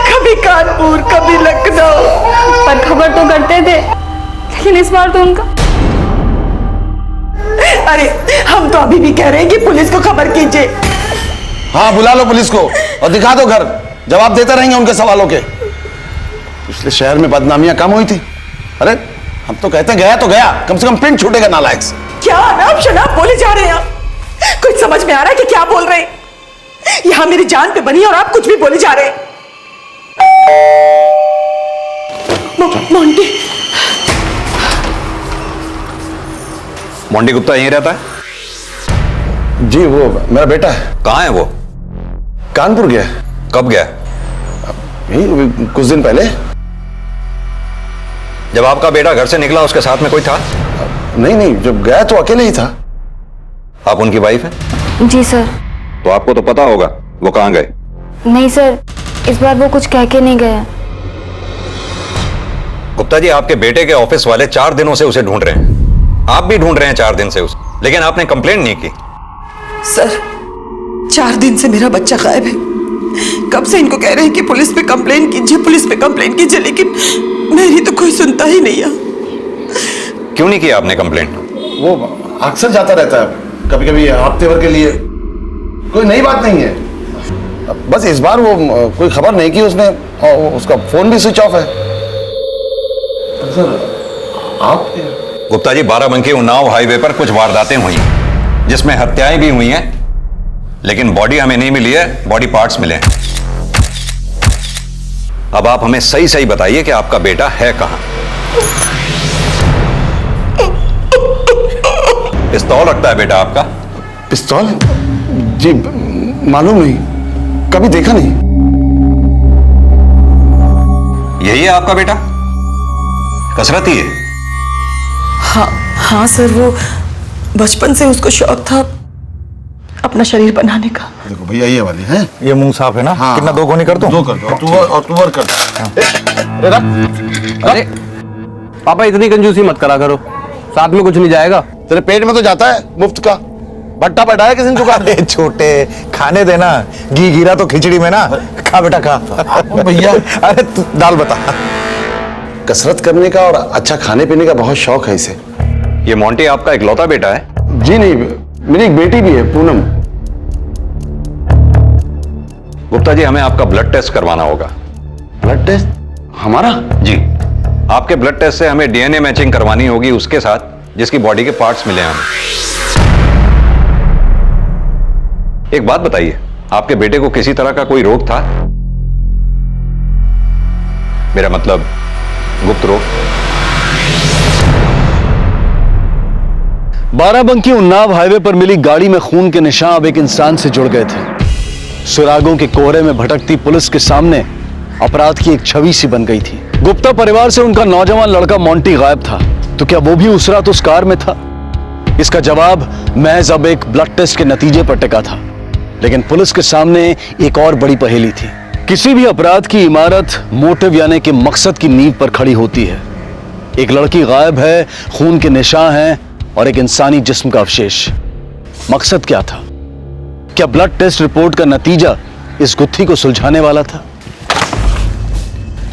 कभी कानपुर, कभी लखनऊ, पर खबर तो करते थे, लेकिन इस बार तो उनका। अरे हम तो अभी भी कह रहे हैं कि पुलिस को खबर कीजिए। हाँ, बुला लो पुलिस को और दिखा दो घर, जवाब देते रहेंगे उनके सवालों के। पिछले शहर में बदनामियां कम हुई थी। अरे हम तो कहते गया तो गया, कम से कम पिंड छूटेगा नालायक से। क्या अनाप शनाप बोले जा रहे हैं? कुछ समझ में आ रहा है कि क्या बोल रहे हैं? यहाँ मेरी जान पे बनी और आप कुछ भी बोले जा रहे हैं। मोंटी मोंटी गुप्ता यहीं रहता है? जी, वो मेरा बेटा है। कहाँ है वो? कानपुर गया। कब गया? यही कुछ दिन पहले। जब आपका बेटा घर से निकला उसके साथ में कोई था? नहीं, जब गया तो अकेले ही था। आप उनकी वाइफ हैं? जी सर। तो आपको तो पता होगा वो कहाँ गए। नहीं सर, इस बार वो कुछ कह के नहीं गया। गुप्ता जी, आपके बेटे के ऑफिस वाले 4 दिनों से उसे ढूंढ रहे हैं, आप भी ढूंढ रहे हैं 4 दिन से उसे, लेकिन आपने कंप्लेंट नहीं की। सर, 4 दिन से मेरा बच्चा गायब है। कब से इनको कह रहे हैं कि पुलिस पे कंप्लेंट कीजिए, पुलिस पे कंप्लेंट कीजिए, लेकिन मेरी तो कोई सुनता ही नहीं है। क्यों नहीं किया आपने कंप्लेंट? वो अक्सर जाता रहता है, कभी कभी हफ्ते भर के लिए। कोई नई बात नहीं है, बस इस बार वो कोई खबर नहीं की उसने, और उसका फोन भी स्विच ऑफ है। सर, आप गुप्ता जी, बाराबंकी उन्नाव हाईवे पर कुछ वारदातें हुई हैं, जिसमें हत्याएं भी हुई हैं, लेकिन बॉडी हमें नहीं मिली है, बॉडी पार्ट्स मिले हैं। अब आप हमें सही सही बताइए कि आपका बेटा है कहां? पिस्तौल रखता है बेटा आपका? पिस्तौल? जी मालूम नहीं, कभी देखा नहीं। यही है आपका बेटा? कसरती है? हाँ सर, वो बचपन से उसको शौक था। 4 अपना शरीर बनाने का। देखो भैया ये वाली है, ये मुंह साफ है ना? हाँ, कितना, 2 गोनी कर दूं? 2 कर दो, और तू और कर दो। अरे पापा इतनी कंजूसी मत करा करो, साथ में कुछ नहीं जाएगा। तेरे पेट में तो जाता है मुफ्त का, भट्टा बैठाया किसी ने दुकान पे। छोटे खाने देना, घी गिरा तो खिचड़ी में ना। खा बेटा खा। भैया अरे तू दाल बता। कसरत करने का और अच्छा खाने पीने का बहुत शौक है इसे। ये मोंटी आपका इकलौता बेटा है? जी नहीं, मेरी एक बेटी भी है, पूनम। गुप्ता जी, हमें आपका ब्लड टेस्ट करवाना होगा। ब्लड टेस्ट हमारा? जी, आपके ब्लड टेस्ट से हमें डीएनए मैचिंग करवानी होगी उसके साथ जिसकी बॉडी के पार्ट्स मिले हैं हमें। एक बात बताइए, आपके बेटे को किसी तरह का कोई रोग था? मेरा मतलब गुप्त रोग। बाराबंकी उन्नाव हाईवे पर मिली गाड़ी में खून के निशान अब एक इंसान से जुड़ गए थे। सुरागों के कोहरे में भटकती पुलिस के सामने अपराध की एक छवि सी बन गई थी। गुप्ता परिवार से उनका नौजवान लड़का मोंटी गायब था, तो क्या वो भी उस रात उस कार में था? इसका जवाब महज अब एक ब्लड टेस्ट के नतीजे पर टिका था। लेकिन पुलिस के सामने एक और बड़ी पहेली थी। किसी भी अपराध की इमारत मोटिव यानी कि मकसद की नींव पर खड़ी होती है। एक लड़की गायब है, खून के निशान हैं और एक इंसानी जिस्म का अवशेष। मकसद क्या था? क्या ब्लड टेस्ट रिपोर्ट का नतीजा इस गुत्थी को सुलझाने वाला था?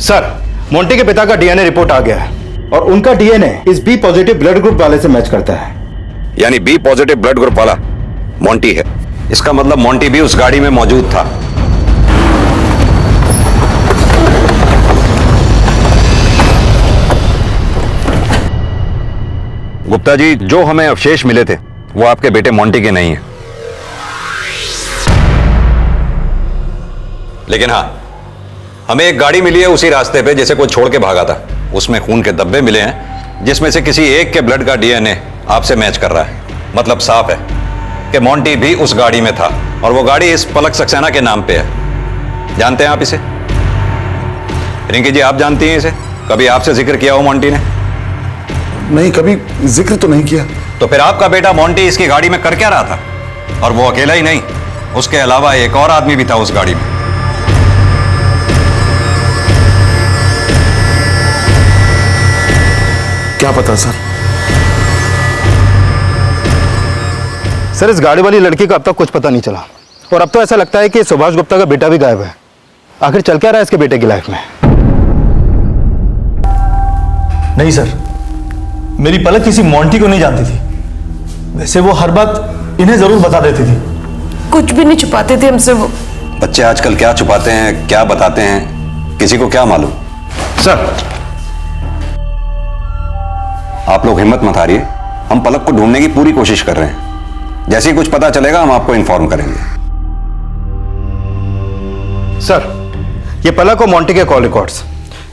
सर, मोंटी के पिता का डीएनए रिपोर्ट आ गया है और उनका डीएनए इस बी पॉजिटिव ब्लड ग्रुप वाले से मैच करता है। यानी बी पॉजिटिव ब्लड ग्रुप वाला मोंटी है। इसका मतलब मोंटी भी उस गाड़ी में मौजूद था। गुप्ता जी, जो हमें अवशेष मिले थे वो आपके बेटे मोंटी के नहीं है। लेकिन हाँ, हमें एक गाड़ी मिली है उसी रास्ते पे जिसे कोई छोड़ के भागा था। उसमें खून के धब्बे मिले हैं जिसमें से किसी एक के ब्लड का डीएनए आपसे मैच कर रहा है। मतलब साफ है कि मोंटी भी उस गाड़ी में था और वो गाड़ी इस पलक सक्सेना के नाम पे है। जानते हैं आप इसे? रिंकी जी, आप जानती हैं इसे? कभी आपसे जिक्र किया हो मोंटी ने? नहीं, कभी जिक्र तो नहीं किया। तो फिर आपका बेटा मोंटी इसकी गाड़ी में कर क्या रहा था? और वो अकेला ही नहीं, उसके अलावा एक और आदमी भी था उस गाड़ी में। क्या पता सर? सर, इस गाड़ी वाली लड़की का अब तक कुछ पता नहीं चला और अब तो ऐसा लगता है कि सुभाष गुप्ता का बेटा भी गायब है। आखिर चल क्या रहा है इसके बेटे की लाइफ में? नहीं सर, मेरी पलक किसी मोंटी को नहीं जानती थी। वैसे वो हर बात इन्हें जरूर बता देती थी। कुछ भी नहीं छुपाते थे हमसे वो। बच्चे आजकल क्या छुपाते हैं, क्या बताते हैं, किसी को क्या मालूम। सर, आप लोग हिम्मत मत हारिए, हम पलक को ढूंढने की पूरी कोशिश कर रहे हैं। जैसे ही कुछ पता चलेगा हम आपको इन्फॉर्म करेंगे। सर, ये पलक और मोंटी के कॉल रिकॉर्ड्स,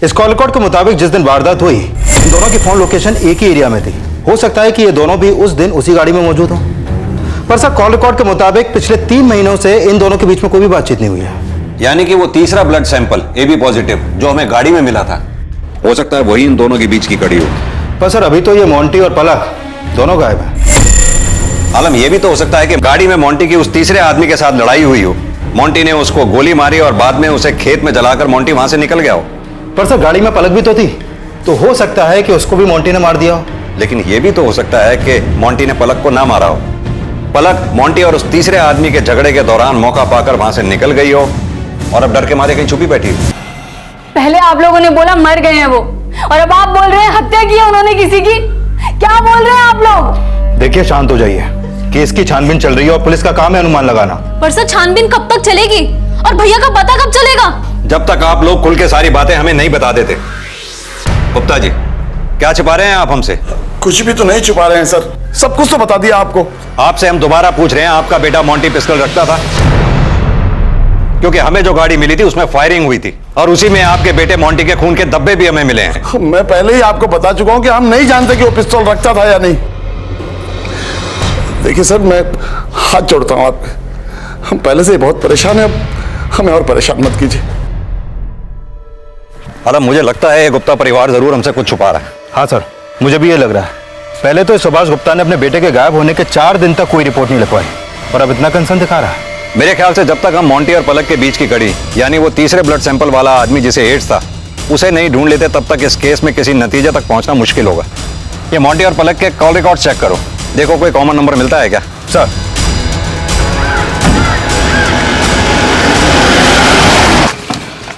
इस कॉल रिकॉर्ड के मुताबिक जिस दिन वारदात हुई इन दोनों की फोन लोकेशन एक ही एरिया में थी। हो सकता है कि ये दोनों भी उस दिन उसी गाड़ी में मौजूद हो। पर सर, कॉल रिकॉर्ड के मुताबिक पिछले 3 महीनों से इन दोनों के बीच में कोई भी बातचीत नहीं हुई है। यानी कि वो तीसरा ब्लड सैंपल AB पॉजिटिव जो हमें गाड़ी में मिला था, हो सकता है वही इन दोनों के बीच की कड़ी हो। पर सर, अभी तो ये मोंटी और पलक दोनों गायब हैं। आलम, ये भी तो हो सकता है कि गाड़ी में मोंटी की उस तीसरे आदमी के साथ लड़ाई हुई हो। मोंटी ने उसको गोली मारी और बाद में उसे खेत में जलाकर मोंटी वहां से निकल गया हो। पर सर, गाड़ी में पलक भी तो थी, तो हो सकता है कि उसको भी मोंटी ने मार दिया हो। लेकिन यह भी तो हो सकता है कि मोंटी ने पलक को ना मारा हो। पलक मोंटी और उस तीसरे आदमी के झगड़े के दौरान मौका पाकर वहां से निकल गई हो और अब डर के मारे कहीं छुपी बैठी हो। पहले आप लोगों ने बोला मर गए हैं वो, और अब आप बोल रहे हैं हत्या की है उन्होंने किसी की। क्या बोल रहे हैं आप लोग? देखिए, शांत हो जाइए। केस की छानबीन चल रही है और पुलिस का काम है अनुमान लगाना। पर सर, छानबीन कब तक चलेगी और भैया का पता कब चलेगा? जब तक आप लोग खुल के सारी बातें हमें नहीं बता देते। गुप्ता जी, क्या छुपा रहे हैं आप हमसे? कुछ भी तो नहीं छुपा रहे हैं सर, सब कुछ तो बता दिया आपको। आपसे हम दोबारा पूछ रहे हैं, आपका बेटा मोंटी पिस्टल रखता था? क्योंकि हमें जो गाड़ी मिली थी उसमें फायरिंग हुई थी और उसी में आपके बेटे मोंटी के खून के धब्बे भी हमें मिले हैं। मैं पहले ही आपको बता चुका हूं कि हम नहीं जानते कि वो पिस्तौल रखता था या नहीं। देखिए सर, मैं हाथ जोड़ता हूं आपके, हम पहले से ही बहुत परेशान हैं, अब हमें और परेशान मत कीजिए। अरे मुझे लगता है ये गुप्ता परिवार जरूर हमसे कुछ छुपा रहा है। हाँ सर, मुझे भी ये लग रहा है। पहले तो सुभाष गुप्ता ने अपने बेटे के गायब होने के 4 दिन तक कोई रिपोर्ट नहीं लिखवाई और अब इतना कंसर्न दिखा रहा है। मेरे ख्याल से जब तक हम मोंटी और पलक के बीच की कड़ी यानी वो तीसरे ब्लड सैंपल वाला आदमी जिसे एड्स था उसे नहीं ढूंढ लेते तब तक इस केस में किसी नतीजे तक पहुंचना मुश्किल होगा। ये मोंटी और पलक के कॉल रिकॉर्ड चेक करो, देखो कोई कॉमन नंबर मिलता है क्या। सर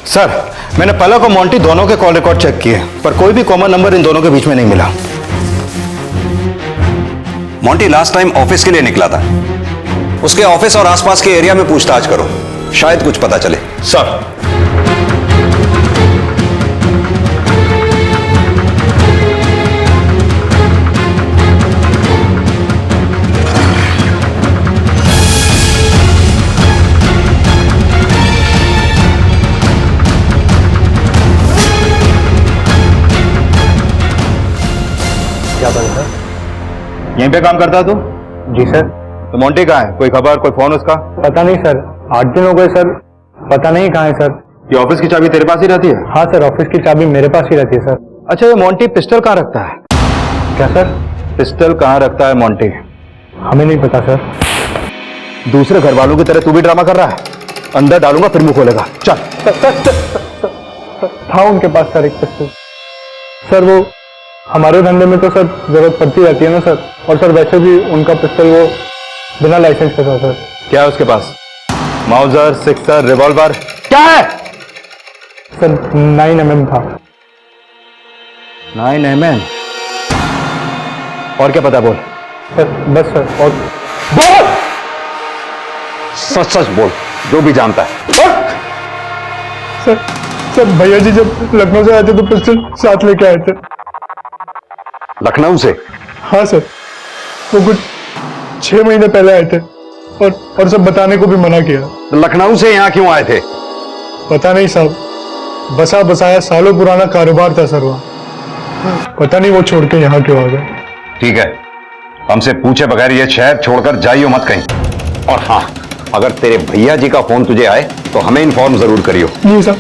सर मैंने पलक और मोंटी दोनों के कॉल रिकॉर्ड चेक किए पर कोई भी कॉमन नंबर इन दोनों के बीच में नहीं मिला। मोंटी लास्ट टाइम ऑफिस के लिए निकला था, उसके ऑफिस और आसपास के एरिया में पूछताछ करो, शायद कुछ पता चले। सर क्या बन रहा? यहीं पे काम करता है तू? जी सर। तो मोंटी कहाँ है? कोई खबर कोई फोन उसका? पता नहीं सर, 8 दिन हो गए सर, पता नहीं कहाँ है सर। ये ऑफिस की चाबी तेरे पास ही रहती है? हाँ सर, ऑफिस की चाबी मेरे पास ही रहती है सर। अच्छा, ये मोंटी पिस्टल कहाँ रखता है? क्या सर? पिस्टल कहाँ रखता है मोंटी? हमें नहीं पता सर। दूसरे घर वालों की तरह तू भी ड्रामा कर रहा है? अंदर डालूंगा फिर मुंह खोलेगा। चल। था उनके पास सर एक पिस्टल। सर वो हमारे धंधे में तो सर जरूरत पड़ती रहती है ना सर, और सर वैसे भी उनका पिस्टल वो बिना लाइसेंस के था सर। क्या है उसके पास? माउजर, सिक्सर, रिवॉल्वर क्या है? सर 9mm था। 9mm? और क्या पता बोल? सर बस सर। और बोल! सच सच बोल, जो भी जानता है। सर भैया जी जब लखनऊ से आए थे तो पिस्टल साथ लेके आए थे। लखनऊ से? हाँ सर, वो कुछ 6 महीने पहले आए थे और सब बताने को भी मना किया। लखनऊ से यहाँ क्यों आए थे? पता नहीं साहब, बसा बसाया सालों पुराना कारोबार था सर वहाँ, पता नहीं वो छोड़ के यहाँ क्यों आ गए। ठीक है, हमसे पूछे बगैर ये शहर छोड़कर जाइयो मत कहीं। और हाँ, अगर तेरे भैया जी का फोन तुझे आए तो हमें इन्फॉर्म जरूर करियो। जी सर।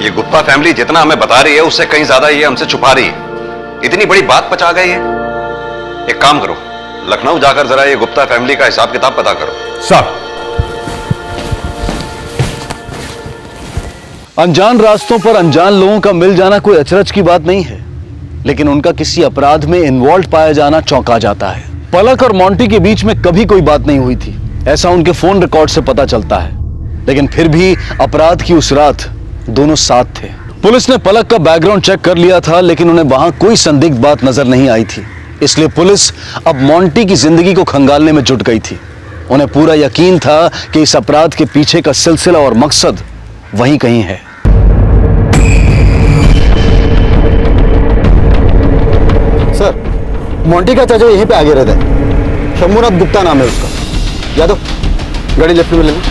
ये गुप्ता फैमिली जितना हमें बता रही है उससे कहीं ज्यादा ये हमसे छुपा रही है। इतनी बड़ी बात पचा गई है। एक काम करो, लखनऊ जाकर जरा ये गुप्ता फैमिली का हिसाब किताब पता करो। सर। अनजान रास्तों पर अनजान लोगों का मिल जाना कोई अचरज की बात नहीं है, लेकिन उनका किसी अपराध में इन्वॉल्व पाया जाना चौंका जाता है। पलक और मोंटी के बीच में कभी कोई बात नहीं हुई थी, ऐसा उनके फोन रिकॉर्ड से पता चलता है, लेकिन फिर भी अपराध की उस रात दोनों साथ थे। पुलिस ने पलक का बैकग्राउंड चेक कर लिया था, लेकिन उन्हें वहां कोई संदिग्ध बात नजर नहीं आई थी, इसलिए पुलिस अब मोंटी की जिंदगी को खंगालने में जुट गई थी। उन्हें पूरा यकीन था कि इस अपराध के पीछे का सिलसिला और मकसद वहीं कहीं है। सर, मोंटी का चाचा यहीं पे आगे रहता है, शंभुनाथ गुप्ता नाम है उसका। यादव, गाड़ी लेफ्ट में लेना।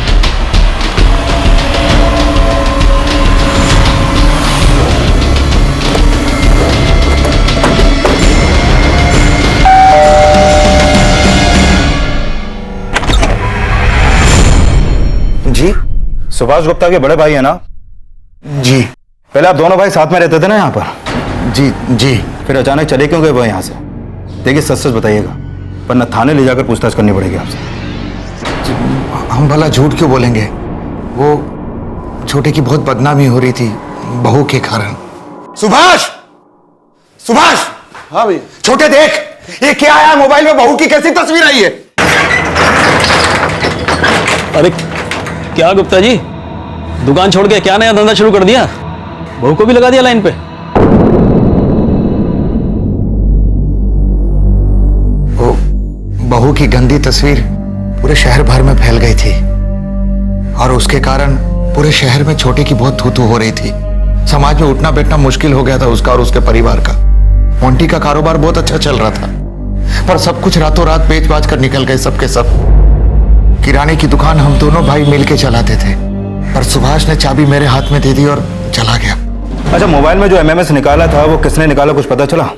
जी, सुभाष गुप्ता के बड़े भाई है ना? जी। पहले आप दोनों भाई साथ में रहते थे ना यहाँ पर? जी जी। फिर अचानक चले क्यों गए वो यहाँ से? देखिए सच सच बताइएगा, वरना थाने ले जाकर पूछताछ करनी पड़ेगी आपसे। हम भला झूठ क्यों बोलेंगे? वो छोटे की बहुत बदनामी हो रही थी बहू के कारण। सुभाष! सुभाष! हाँ भैया। छोटे देख, ये क्या आया मोबाइल में? बहू की कैसी तस्वीर आई है? अरे क्या गुप्ता जी, दुकान छोड़ के क्या नया धंधा शुरू कर दिया? बहू को भी लगा दिया लाइन पे? वो बहू की गंदी तस्वीर पूरे शहर भर में फैल गई थी और उसके कारण पूरे शहर में छोटे की बहुत थू-थू हो रही थी। समाज में उठना बैठना मुश्किल हो गया था उसका और उसके परिवार का। मोंटी का कारोबार बहुत अच्छा चल रहा था, पर सब कुछ रातों रात बेच बाच कर निकल गए सबके सब। किराने की दुकान हम दोनों भाई मिलके चलाते थे, पर सुभाष ने चाबी मेरे हाथ में दे दी और चला गया। अच्छा, मोबाइल में जो एमएमएस निकाला था वो किसने निकाला, कुछ पता चला?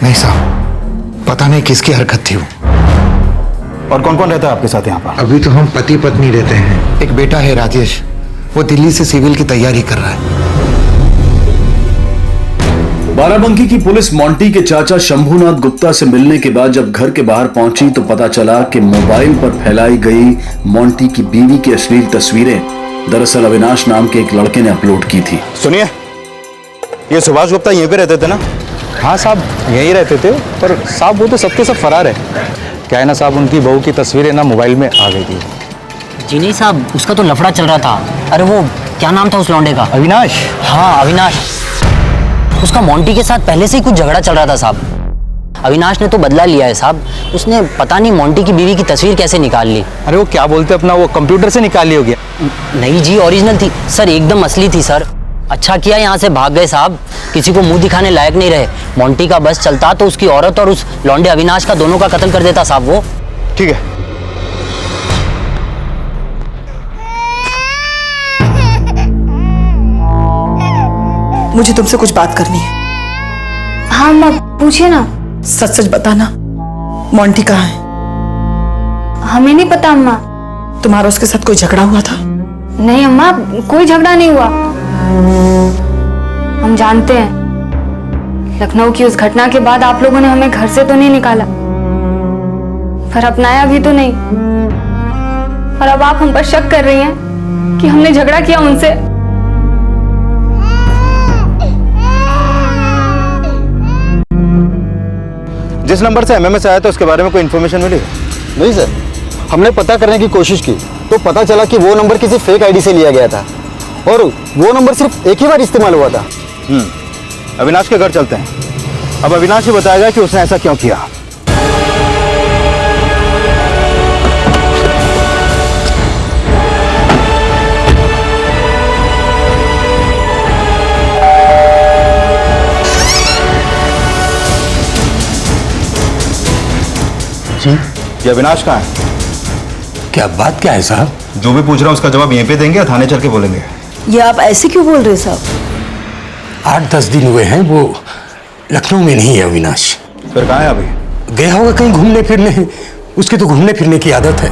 नहीं साहब, पता नहीं किसकी हरकत थी वो। और कौन कौन रहता है आपके साथ यहाँ पर? अभी तो हम पति पत्नी रहते हैं। एक बेटा है राजेश, वो दिल्ली से सिविल की तैयारी कर रहा है। बाराबंकी की पुलिस मोंटी के चाचा शंभूनाथ गुप्ता से मिलने के बाद जब घर के बाहर पहुंची तो पता चला कि मोबाइल पर फैलाई गई मोंटी की बीवी की अश्लील तस्वीरें दरअसल अविनाश नाम के एक लड़के ने अपलोड की थी। सुनिए, ये सुभाष गुप्ता यहीं पे रहते थे ना? हाँ साहब, यहीं रहते थे, पर साहब वो तो सबके सब फरार है। क्या है ना साहब, उनकी बहू की तस्वीरें ना मोबाइल में आ गई थी। जी नहीं साहब, उसका तो लफड़ा चल रहा था। अरे वो क्या नाम था उस लौंडे का? अविनाश। हाँ अविनाश, उसका मोंटी के साथ पहले से ही कुछ झगड़ा चल रहा था साहब। अविनाश ने तो बदला लिया है साहब। उसने पता नहीं मोंटी की बीवी की तस्वीर कैसे निकाल ली। अरे वो क्या बोलते अपना, वो कंप्यूटर से निकाल ली होगी। नहीं जी, ओरिजिनल थी सर, एकदम असली थी सर। अच्छा किया यहाँ से भाग गए साहब, किसी को मुंह दिखाने लायक नहीं रहे। मोंटी का बस चलता तो उसकी औरत और उस लौंडे अविनाश का दोनों का कत्ल कर देता साहब वो। ठीक है। मुझे तुमसे कुछ बात करनी है। हाँ माँ, पूछिए ना। सच सच बताना, मोंटी कहाँ है? हमें नहीं पता अम्मा। तुम्हारा उसके साथ कोई झगड़ा हुआ था? नहीं अम्मा, कोई झगड़ा नहीं हुआ। हम जानते हैं लखनऊ की उस घटना के बाद आप लोगों ने हमें घर से तो नहीं निकाला, पर अपनाया भी तो नहीं, और अब आप हम पर शक कर रही हैं कि हमने झगड़ा किया उनसे। जिस नंबर से एमएमएस आया था उसके बारे में कोई इन्फॉर्मेशन मिली? नहीं सर, हमने पता करने की कोशिश की तो पता चला कि वो नंबर किसी फेक आईडी से लिया गया था और वो नंबर सिर्फ एक ही बार इस्तेमाल हुआ था। अविनाश के घर चलते हैं। अब अविनाश ही बताएगा कि उसने ऐसा क्यों किया। जी, ये अविनाश कहाँ है? क्या बात क्या है साहब? जो भी पूछ रहा हूँ उसका जवाब यहीं पे देंगे या थाने चल के बोलेंगे? ये आप ऐसे क्यों बोल रहे हैं साहब? 8-10 दिन हुए हैं, वो लखनऊ में नहीं है अविनाश। फिर कहाँ है अभी? गया होगा कहीं घूमने फिरने, उसकी तो घूमने फिरने की आदत है।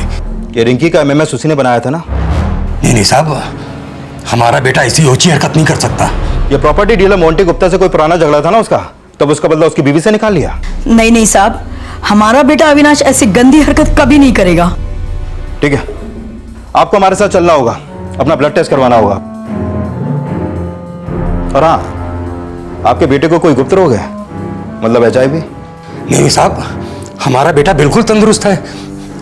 ये रिंकी का एमएमएस उसी ने बनाया था ना? नहीं साहब, हमारा बेटा ऐसी ऊंची हरकत नहीं कर सकता। ये प्रॉपर्टी डीलर मोंटी गुप्ता से कोई पुराना झगड़ा था ना उसका, तब उसका बदला उसकी बीवी से निकाल लिया। नहीं साहब, हमारा बेटा अविनाश ऐसी गंदी हरकत कभी नहीं करेगा। ठीक है, आपको हमारे साथ चलना होगा, अपना ब्लड टेस्ट करवाना होगा। और हाँ, आपके बेटे को कोई गुप्त रोग है, मतलब HIV? नहीं साहब, हमारा बेटा बिल्कुल तंदुरुस्त है।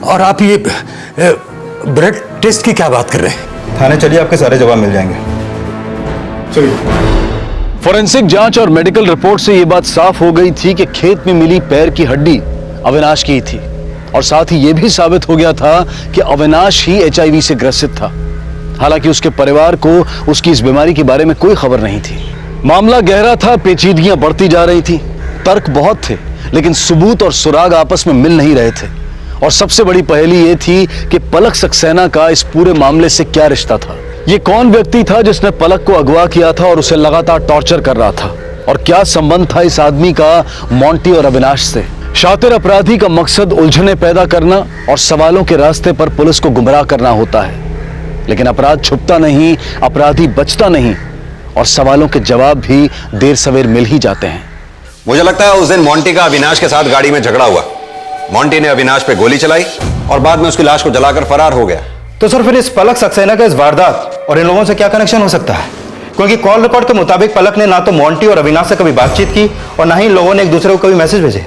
और आप ये ब्लड टेस्ट की क्या बात कर रहे हैं? थाने चलिए, आपके सारे जवाब मिल जाएंगे। चलिए। फोरेंसिक जांच और मेडिकल रिपोर्ट से यह बात साफ हो गई थी कि खेत में मिली पैर की हड्डी अविनाश की थी, और साथ ही यह भी साबित हो गया था कि अविनाश ही HIV से ग्रसित था। हालांकि उसके परिवार को उसकी इस बीमारी के बारे में कोई खबर नहीं थी। मामला गहरा था, पेचीदगियां बढ़ती जा रही थी, तर्क बहुत थे, लेकिन सबूत और सुराग आपस में मिल नहीं रहे थे। और सबसे बड़ी पहेली यह थी कि पलक सक्सेना का इस पूरे मामले से क्या रिश्ता था। ये कौन व्यक्ति था जिसने पलक को अगवा किया था और उसे लगातार टॉर्चर कर रहा था, और क्या संबंध था इस आदमी का मोंटी और अविनाश से। शातिर अपराधी का मकसद उलझने पैदा करना और सवालों के रास्ते पर पुलिस को गुमराह करना होता है, लेकिन अपराध छुपता नहीं, अपराधी बचता नहीं, और सवालों के जवाब भी देर सवेर मिल ही जाते हैं। मुझे लगता है उस दिन मोंटी का अविनाश के साथ गाड़ी में झगड़ा हुआ। मोंटी ने अविनाश पे गोली चलाई और बाद में उसकी लाश को जलाकर फरार हो गया। तो सर फिर इस पलक सक्सेना का इस वारदात और इन लोगों से क्या कनेक्शन हो सकता है? क्योंकि कॉल रिकॉर्ड के मुताबिक पलक ने ना तो मोंटी और अविनाश से कभी बातचीत की और ना ही इन लोगों ने एक दूसरे को कभी मैसेज भेजे।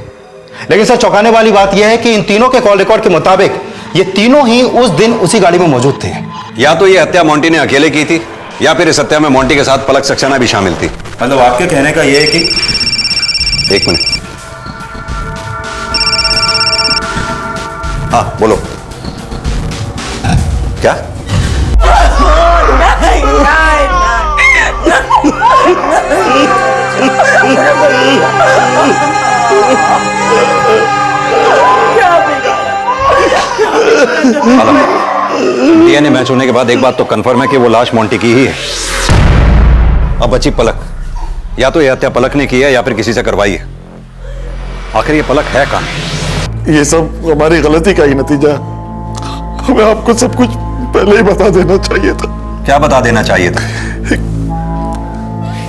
लेकिन सर चौंकाने वाली बात यह है कि इन तीनों के कॉल रिकॉर्ड के मुताबिक ये तीनों ही उस दिन उसी गाड़ी में मौजूद थे। या तो ये हत्या मोंटी ने अकेले की थी, या फिर इस हत्या में मोंटी के साथ पलक सक्सेना भी शामिल थी। मतलब आपके कहने का यह है कि... एक मिनट। हाँ बोलो। क्या? डीएनए मैच होने के बाद एक बात तो कंफर्म है कि वो लाश मोंटी की ही है। अब बची पलक। या तो ये हत्या पलक ने की है या फिर किसी से करवाई है। आखिर ये पलक है कहां? ये सब हमारी गलती का ही नतीजा। हमें आपको सब कुछ पहले ही बता देना चाहिए था। क्या बता देना चाहिए था?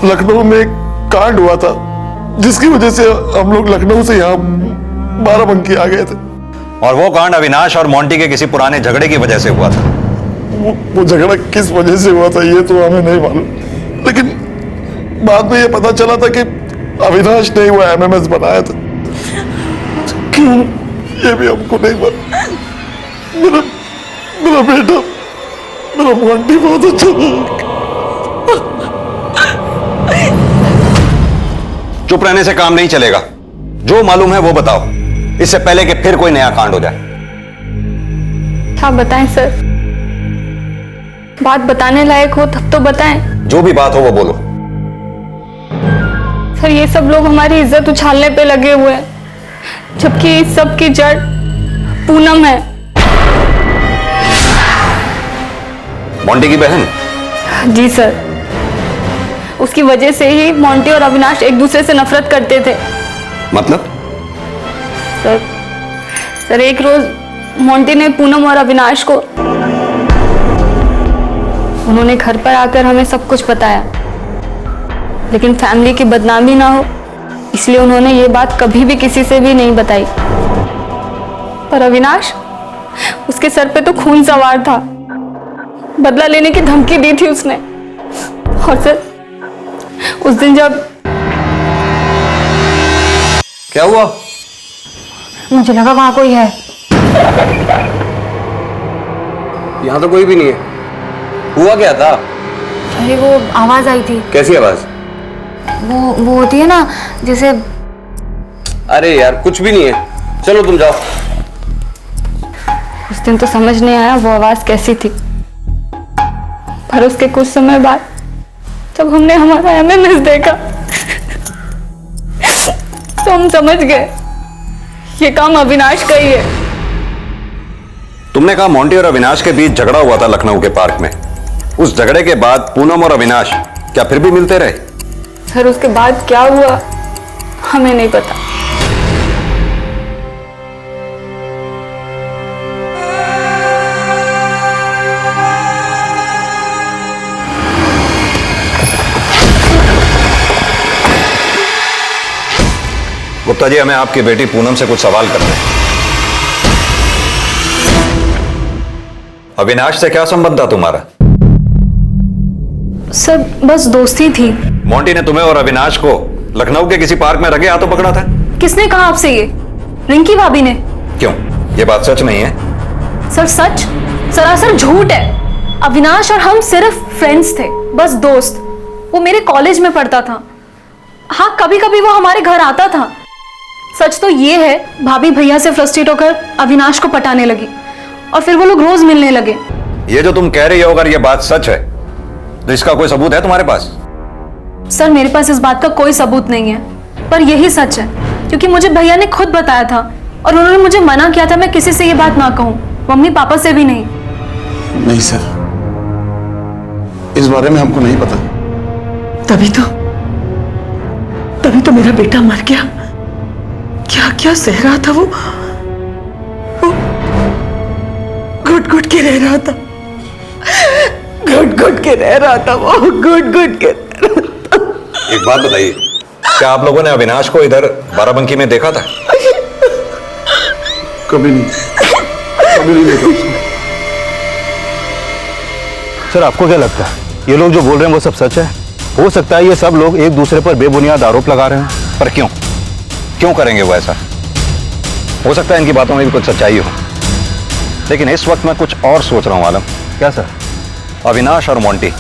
लखनऊ में एक कांड हुआ था जिसकी वजह से हम लोग लखनऊ से यहाँ बाराबंकी आ गए थे। और वो कांड अविनाश और मोंटी के किसी पुराने झगड़े की वजह से हुआ था। वो झगड़ा किस वजह से हुआ था ये तो हमें नहीं मालूम, लेकिन बाद में ये पता चला था कि अविनाश ने वो एमएमएस बनाया था। क्यों ये भी हमको नहीं मालूम। मेरा बेटा, मेरा मोंटी बहुत अच्छा था। चुप रहने से काम नहीं चलेगा, जो मालूम है वो बताओ, इससे पहले कि फिर कोई नया कांड हो जाए। क्या बताएं सर, बात बताने लायक हो तब तो बताएं। जो भी बात हो वो बोलो। सर ये सब लोग हमारी इज्जत उछालने पे लगे हुए हैं, जबकि इस सब की जड़ पूनम है। मोंटी की बहन? जी सर, उसकी वजह से ही मोंटी और अविनाश एक दूसरे से नफरत करते थे। मतलब? सर एक रोज मोंटी ने पूनम और अविनाश को, उन्होंने घर पर आकर हमें सब कुछ बताया, लेकिन फैमिली की बदनामी ना हो इसलिए उन्होंने ये बात कभी भी किसी से भी नहीं बताई। पर अविनाश, उसके सर पे तो खून सवार था, बदला लेने की धमकी दी थी उसने। और सर उस दिन जब क्या हुआ? मुझे लगा वहां कोई है। यहाँ तो कोई भी नहीं है। हुआ क्या था? अरे वो आवाज आई थी। कैसी आवाज? वो होती है ना जैसे। अरे यार कुछ भी नहीं है, चलो तुम जाओ। उस दिन तो समझ नहीं आया वो आवाज कैसी थी, पर उसके कुछ समय बाद जब हमने हमारा एमएमएस देखा तो हम समझ गए ये काम अविनाश का ही है। तुमने कहा मोंटी और अविनाश के बीच झगड़ा हुआ था लखनऊ के पार्क में। उस झगड़े के बाद पूनम और अविनाश क्या फिर भी मिलते रहे? सर उसके बाद क्या हुआ हमें नहीं पता। गुप्ता जी, हमें आपकी बेटी पूनम से कुछ सवाल करने हैं। अविनाश से क्या संबंध था तुम्हारा? सर बस दोस्ती थी। मोंटी ने तुम्हें और अविनाश को लखनऊ के किसी पार्क में रंगे हाथों पकड़ा था? किसने कहा आपसे ये? रिंकी भाभी ने। क्यों, ये बात सच नहीं है? सर सच सरासर झूठ है। अविनाश और हम सिर्फ फ्रेंड्स थे, बस दोस्त। वो मेरे कॉलेज में पढ़ता था। हाँ कभी कभी वो हमारे घर आता था। सच तो ये है भाभी भैया से फ्रस्ट्रेट होकर अविनाश को पटाने लगी और फिर वो लोग रोज मिलने लगे। ये जो तुम कह रही हो अगर ये बात सच है तो इसका कोई सबूत है तुम्हारे पास? सर मेरे पास इस बात का कोई सबूत नहीं है, पर यही सच है क्योंकि मुझे भैया ने खुद बताया था और उन्होंने मुझे मना किया था मैं किसी से ये बात ना कहूं, मम्मी पापा से भी नहीं। नहीं सर, इस बारे में हमको नहीं पता। तभी तो मेरा बेटा मर गया। क्या क्या सह रहा था वो घुट घुट के रह रहा था, घुट घुट के रह रहा था वो, घुट घुट के। एक बात बताइए, क्या आप लोगों ने अविनाश को इधर बाराबंकी में देखा था? कभी नहीं देखा उसको। सर आपको क्या लगता है ये लोग जो बोल रहे हैं वो सब सच है? हो सकता है ये सब लोग एक दूसरे पर बेबुनियाद आरोप लगा रहे हैं। पर क्यों करेंगे वो ऐसा? हो सकता है इनकी बातों में भी कुछ सच्चाई हो, लेकिन इस वक्त मैं कुछ और सोच रहा हूं आलम। क्या सर? अविनाश और मोंटी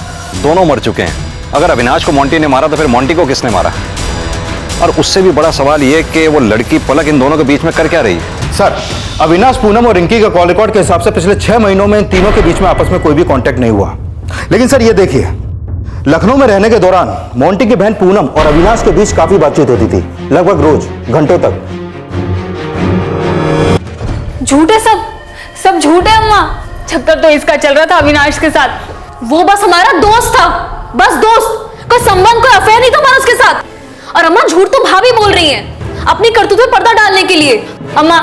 दोनों मर चुके हैं। अगर अविनाश को मोंटी ने मारा तो फिर मोंटी को किसने मारा? और उससे भी बड़ा सवाल ये कि वो लड़की पलक इन दोनों के बीच में कर क्या रही है? सर अविनाश, पूनम और रिंकी का कॉल रिकॉर्ड के हिसाब से पिछले 6 महीनों में इन तीनों के बीच में आपस में कोई भी कांटेक्ट नहीं हुआ। लेकिन सर ये देखिए, लखनऊ में रहने के दौरान मोंटी की बहन पूनम और अविनाश के बीच काफी बातचीत होती थी, लगभग रोज, घंटों तक। झूठ है सब झूठ है अम्मा। चक्कर तो इसका चल रहा था अविनाश के साथ। वो बस हमारा दोस्त था, बस दोस्त। कोई संबंध, कोई अफेयर नहीं था हमारा उसके साथ। और अम्मा झूठ तो भाभी बोल रही हैं अपनी करतूत में पर्दा डालने के लिए। अम्मा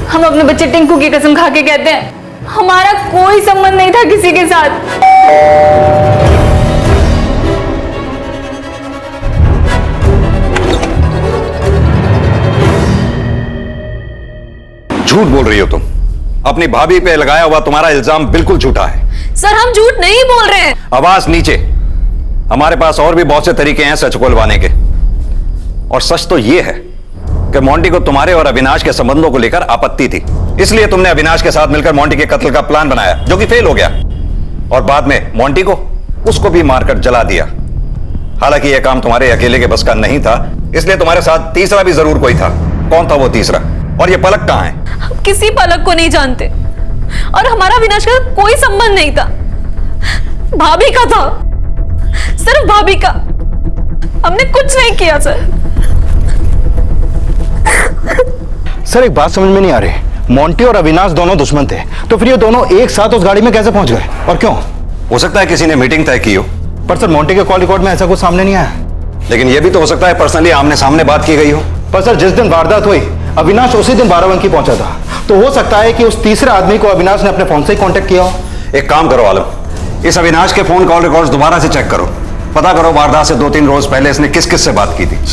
हम अपने बच्चे टिंकू की कसम खा के कहते हैं हमारा कोई संबंध नहीं था किसी के साथ। झूठ बोल रही हो तुम। अपनी भाभी पे लगाया हुआ तुम्हारा इल्जाम बिल्कुल झूठा है। सर हम झूठ नहीं बोल रहे हैं। आवाज नीचे। हमारे पास और भी बहुत से तरीके हैं सच उगलवाने के, और सच तो यह है कि मोंटी को तुम्हारे और अविनाश के संबंधों को लेकर आपत्ति थी, इसलिए तुमने अविनाश के साथ मिलकर मोंटी के कत्ल का प्लान बनाया जो कि फेल हो गया, और बाद में मोंटी को उसको भी मारकर जला दिया। हालांकि यह काम तुम्हारे अकेले के बस का नहीं था, इसलिए तुम्हारे साथ तीसरा भी जरूर कोई था। कौन था वो तीसरा? और ये पलक कहां है? हम किसी पलक को नहीं जानते और हमारा अविनाश का कोई संबंध नहीं था, भाभी का था, सिर्फ भाभी का। हमने कुछ नहीं किया सर। सर एक बात समझ में नहीं आ रही, मोंटी और अविनाश दोनों दुश्मन थे, तो फिर ये दोनों एक साथ उस गाड़ी में कैसे पहुंच गए और क्यों? हो सकता है किसी ने मीटिंग तय की हो। पर सर मोंटी के कॉल रिकॉर्ड में ऐसा कुछ सामने नहीं आया। लेकिन यह भी तो हो सकता है पर्सनली आमने सामने बात की गई हो। पर सर जिस दिन वारदात हुई अविनाश उसी दिन बाराबंकी पहुंचा था, तो हो सकता है कि उस तीसरे आदमी को अविनाश ने अपने फोन से ही कांटेक्ट किया हो। एक काम करो आलम, इस अविनाश के फोन कॉल रिकॉर्ड्स दोबारा से चेक करो, पता करो वारदात से 2-3 रोज पहले इसने किस किस से बात की थी।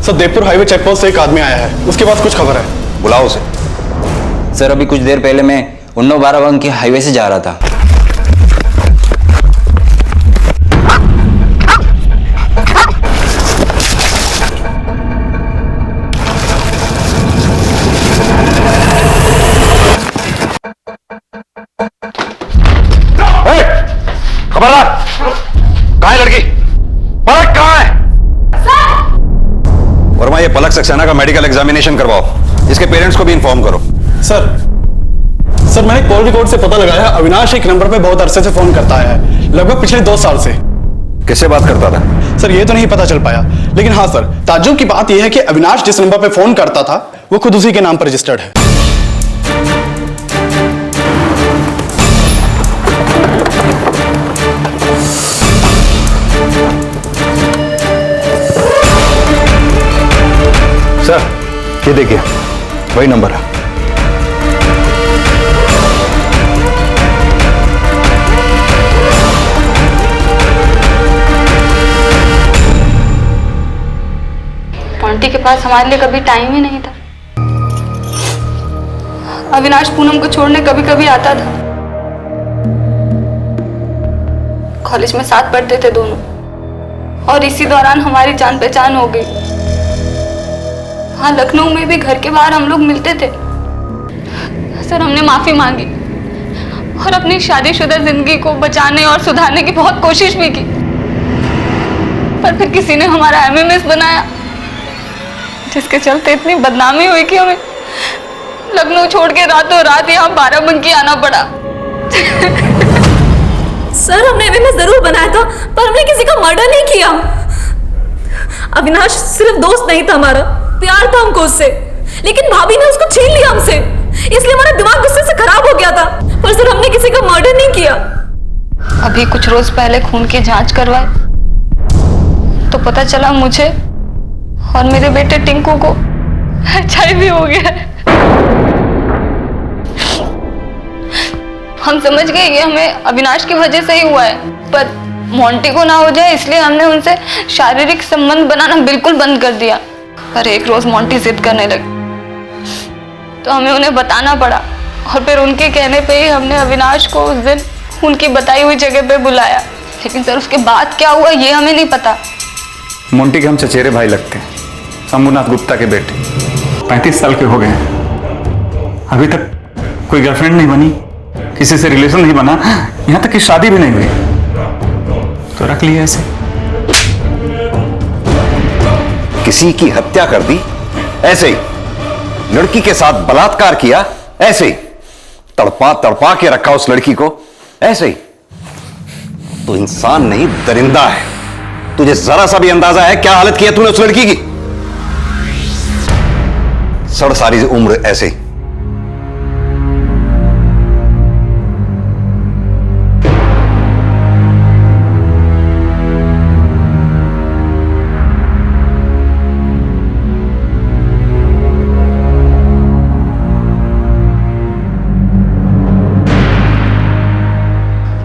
Sir Devpur highway check post से एक आदमी आया है, उसके पास कुछ खबर है। बुलाओ उसे। सर अभी कुछ देर पहले मैं उन्नो बाराबंकी हाईवे से जा रहा था। खबरदार, कहां है लड़की? पलक कहां है? वर्मा, ये पलक सक्सेना का मेडिकल एग्जामिनेशन करवाओ, इसके पेरेंट्स को भी इन्फॉर्म करो। सर मैंने कॉल रिकॉर्ड से पता लगाया, अविनाश एक नंबर पे बहुत अरसे से फोन करता है, लगभग पिछले 2 साल से। किससे बात करता था? सर ये तो नहीं पता चल पाया, लेकिन हाँ सर, ताज्जुब की बात यह है कि अविनाश जिस नंबर पे फोन करता था वो खुद उसी के नाम पर रजिस्टर्ड है। सर ये देखिए वही नंबर है। मोंटी के पास हमारे लिए कभी टाइम ही नहीं था। अविनाश पूनम को छोड़ने कभी कभी आता था। कॉलेज में साथ पढ़ते थे दोनों, और इसी दौरान हमारी जान पहचान हो गई। हाँ, लखनऊ में भी घर के बाहर हम लोग मिलते थे। सर हमने माफी मांगी और अपनी शादीशुदा जिंदगी को बचाने और सुधारने की बहुत कोशिश भी की, पर फिर किसी ने हमारा एमएमएस बनाया, जिसके चलते इतनी बदनामी हुई कि हमें लखनऊ छोड़ के रातों रात यहाँ बाराबंकी आना पड़ा। सर हमने एमएमएस जरूर बनाया था, पर हमने किसी का मर्डर नहीं किया। अविनाश सिर्फ दोस्त नहीं था हमारा, प्यार था हमको उससे, लेकिन भाभी ने उसको छीन लिया हमसे, इसलिए हमारा दिमाग गुस्से से खराब हो गया था। पर सर हमने किसी का मर्डर नहीं किया। अभी कुछ रोज पहले खून की जांच करवाए तो पता चला मुझे और मेरे बेटे टिंकू को HIV हो गया है। हम समझ गए ये हमें अविनाश की वजह से ही हुआ है, पर मोंटी को ना हो जाए इसलिए हमने उनसे शारीरिक संबंध बनाना बिल्कुल बंद कर दिया। पर एक रोज मोंटी जिद करने लगी तो हमें उन्हें बताना पड़ा, और फिर उनके कहने पे ही हमने अविनाश को उस दिन उनकी बताई हुई जगह पे बुलाया। लेकिन सर उसके बाद क्या हुआ ये हमें नहीं पता। मोंटी के हम चचेरे भाई लगते हैं, शंभुनाथ गुप्ता के बेटे, 35 साल के हो गए हैं। अभी तक कोई गर्लफ्रेंड नहीं बनी, किसी से रिलेशन नहीं बना, यहां तक कि शादी भी नहीं हुई, तो रख लिया ऐसे। किसी की हत्या कर दी ऐसे ही, लड़की के साथ बलात्कार किया ऐसे ही, तड़पा तड़पा के रखा उस लड़की को ऐसे ही। तो इंसान नहीं दरिंदा है। तुझे जरा सा भी अंदाजा है क्या हालत की है तूने उस लड़की की? सड़ सारी उम्र ऐसे ही।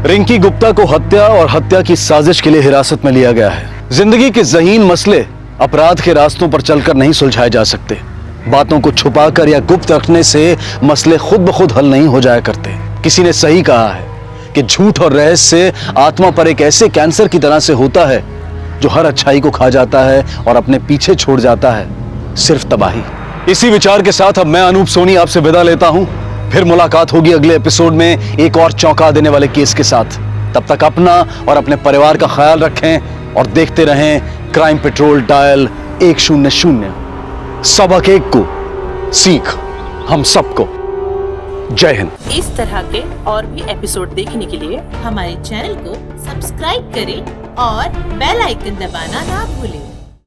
रिंकी गुप्ता को हत्या और हत्या की साजिश के लिए हिरासत में लिया गया है। जिंदगी के ज़हीन मसले अपराध के रास्तों पर चलकर नहीं सुलझाए जा सकते, बातों को छुपाकर या गुप्त रखने से मसले खुद ब खुद हल नहीं हो जाया करते। किसी ने सही कहा है कि झूठ और रहस्य आत्मा पर एक ऐसे कैंसर की तरह से होता है जो हर अच्छाई को खा जाता है और अपने पीछे छोड़ जाता है सिर्फ तबाही। इसी विचार के साथ अब मैं अनूप सोनी आपसे विदा लेता हूं। फिर मुलाकात होगी अगले एपिसोड में एक और चौंका देने वाले केस के साथ। तब तक अपना और अपने परिवार का ख्याल रखें और देखते रहें क्राइम पेट्रोल डायल 100। सबक एक को सीख हम सबको। जय हिंद। इस तरह के और भी एपिसोड देखने के लिए हमारे चैनल को सब्सक्राइब करें और बेल आइकन दबाना ना भूलें।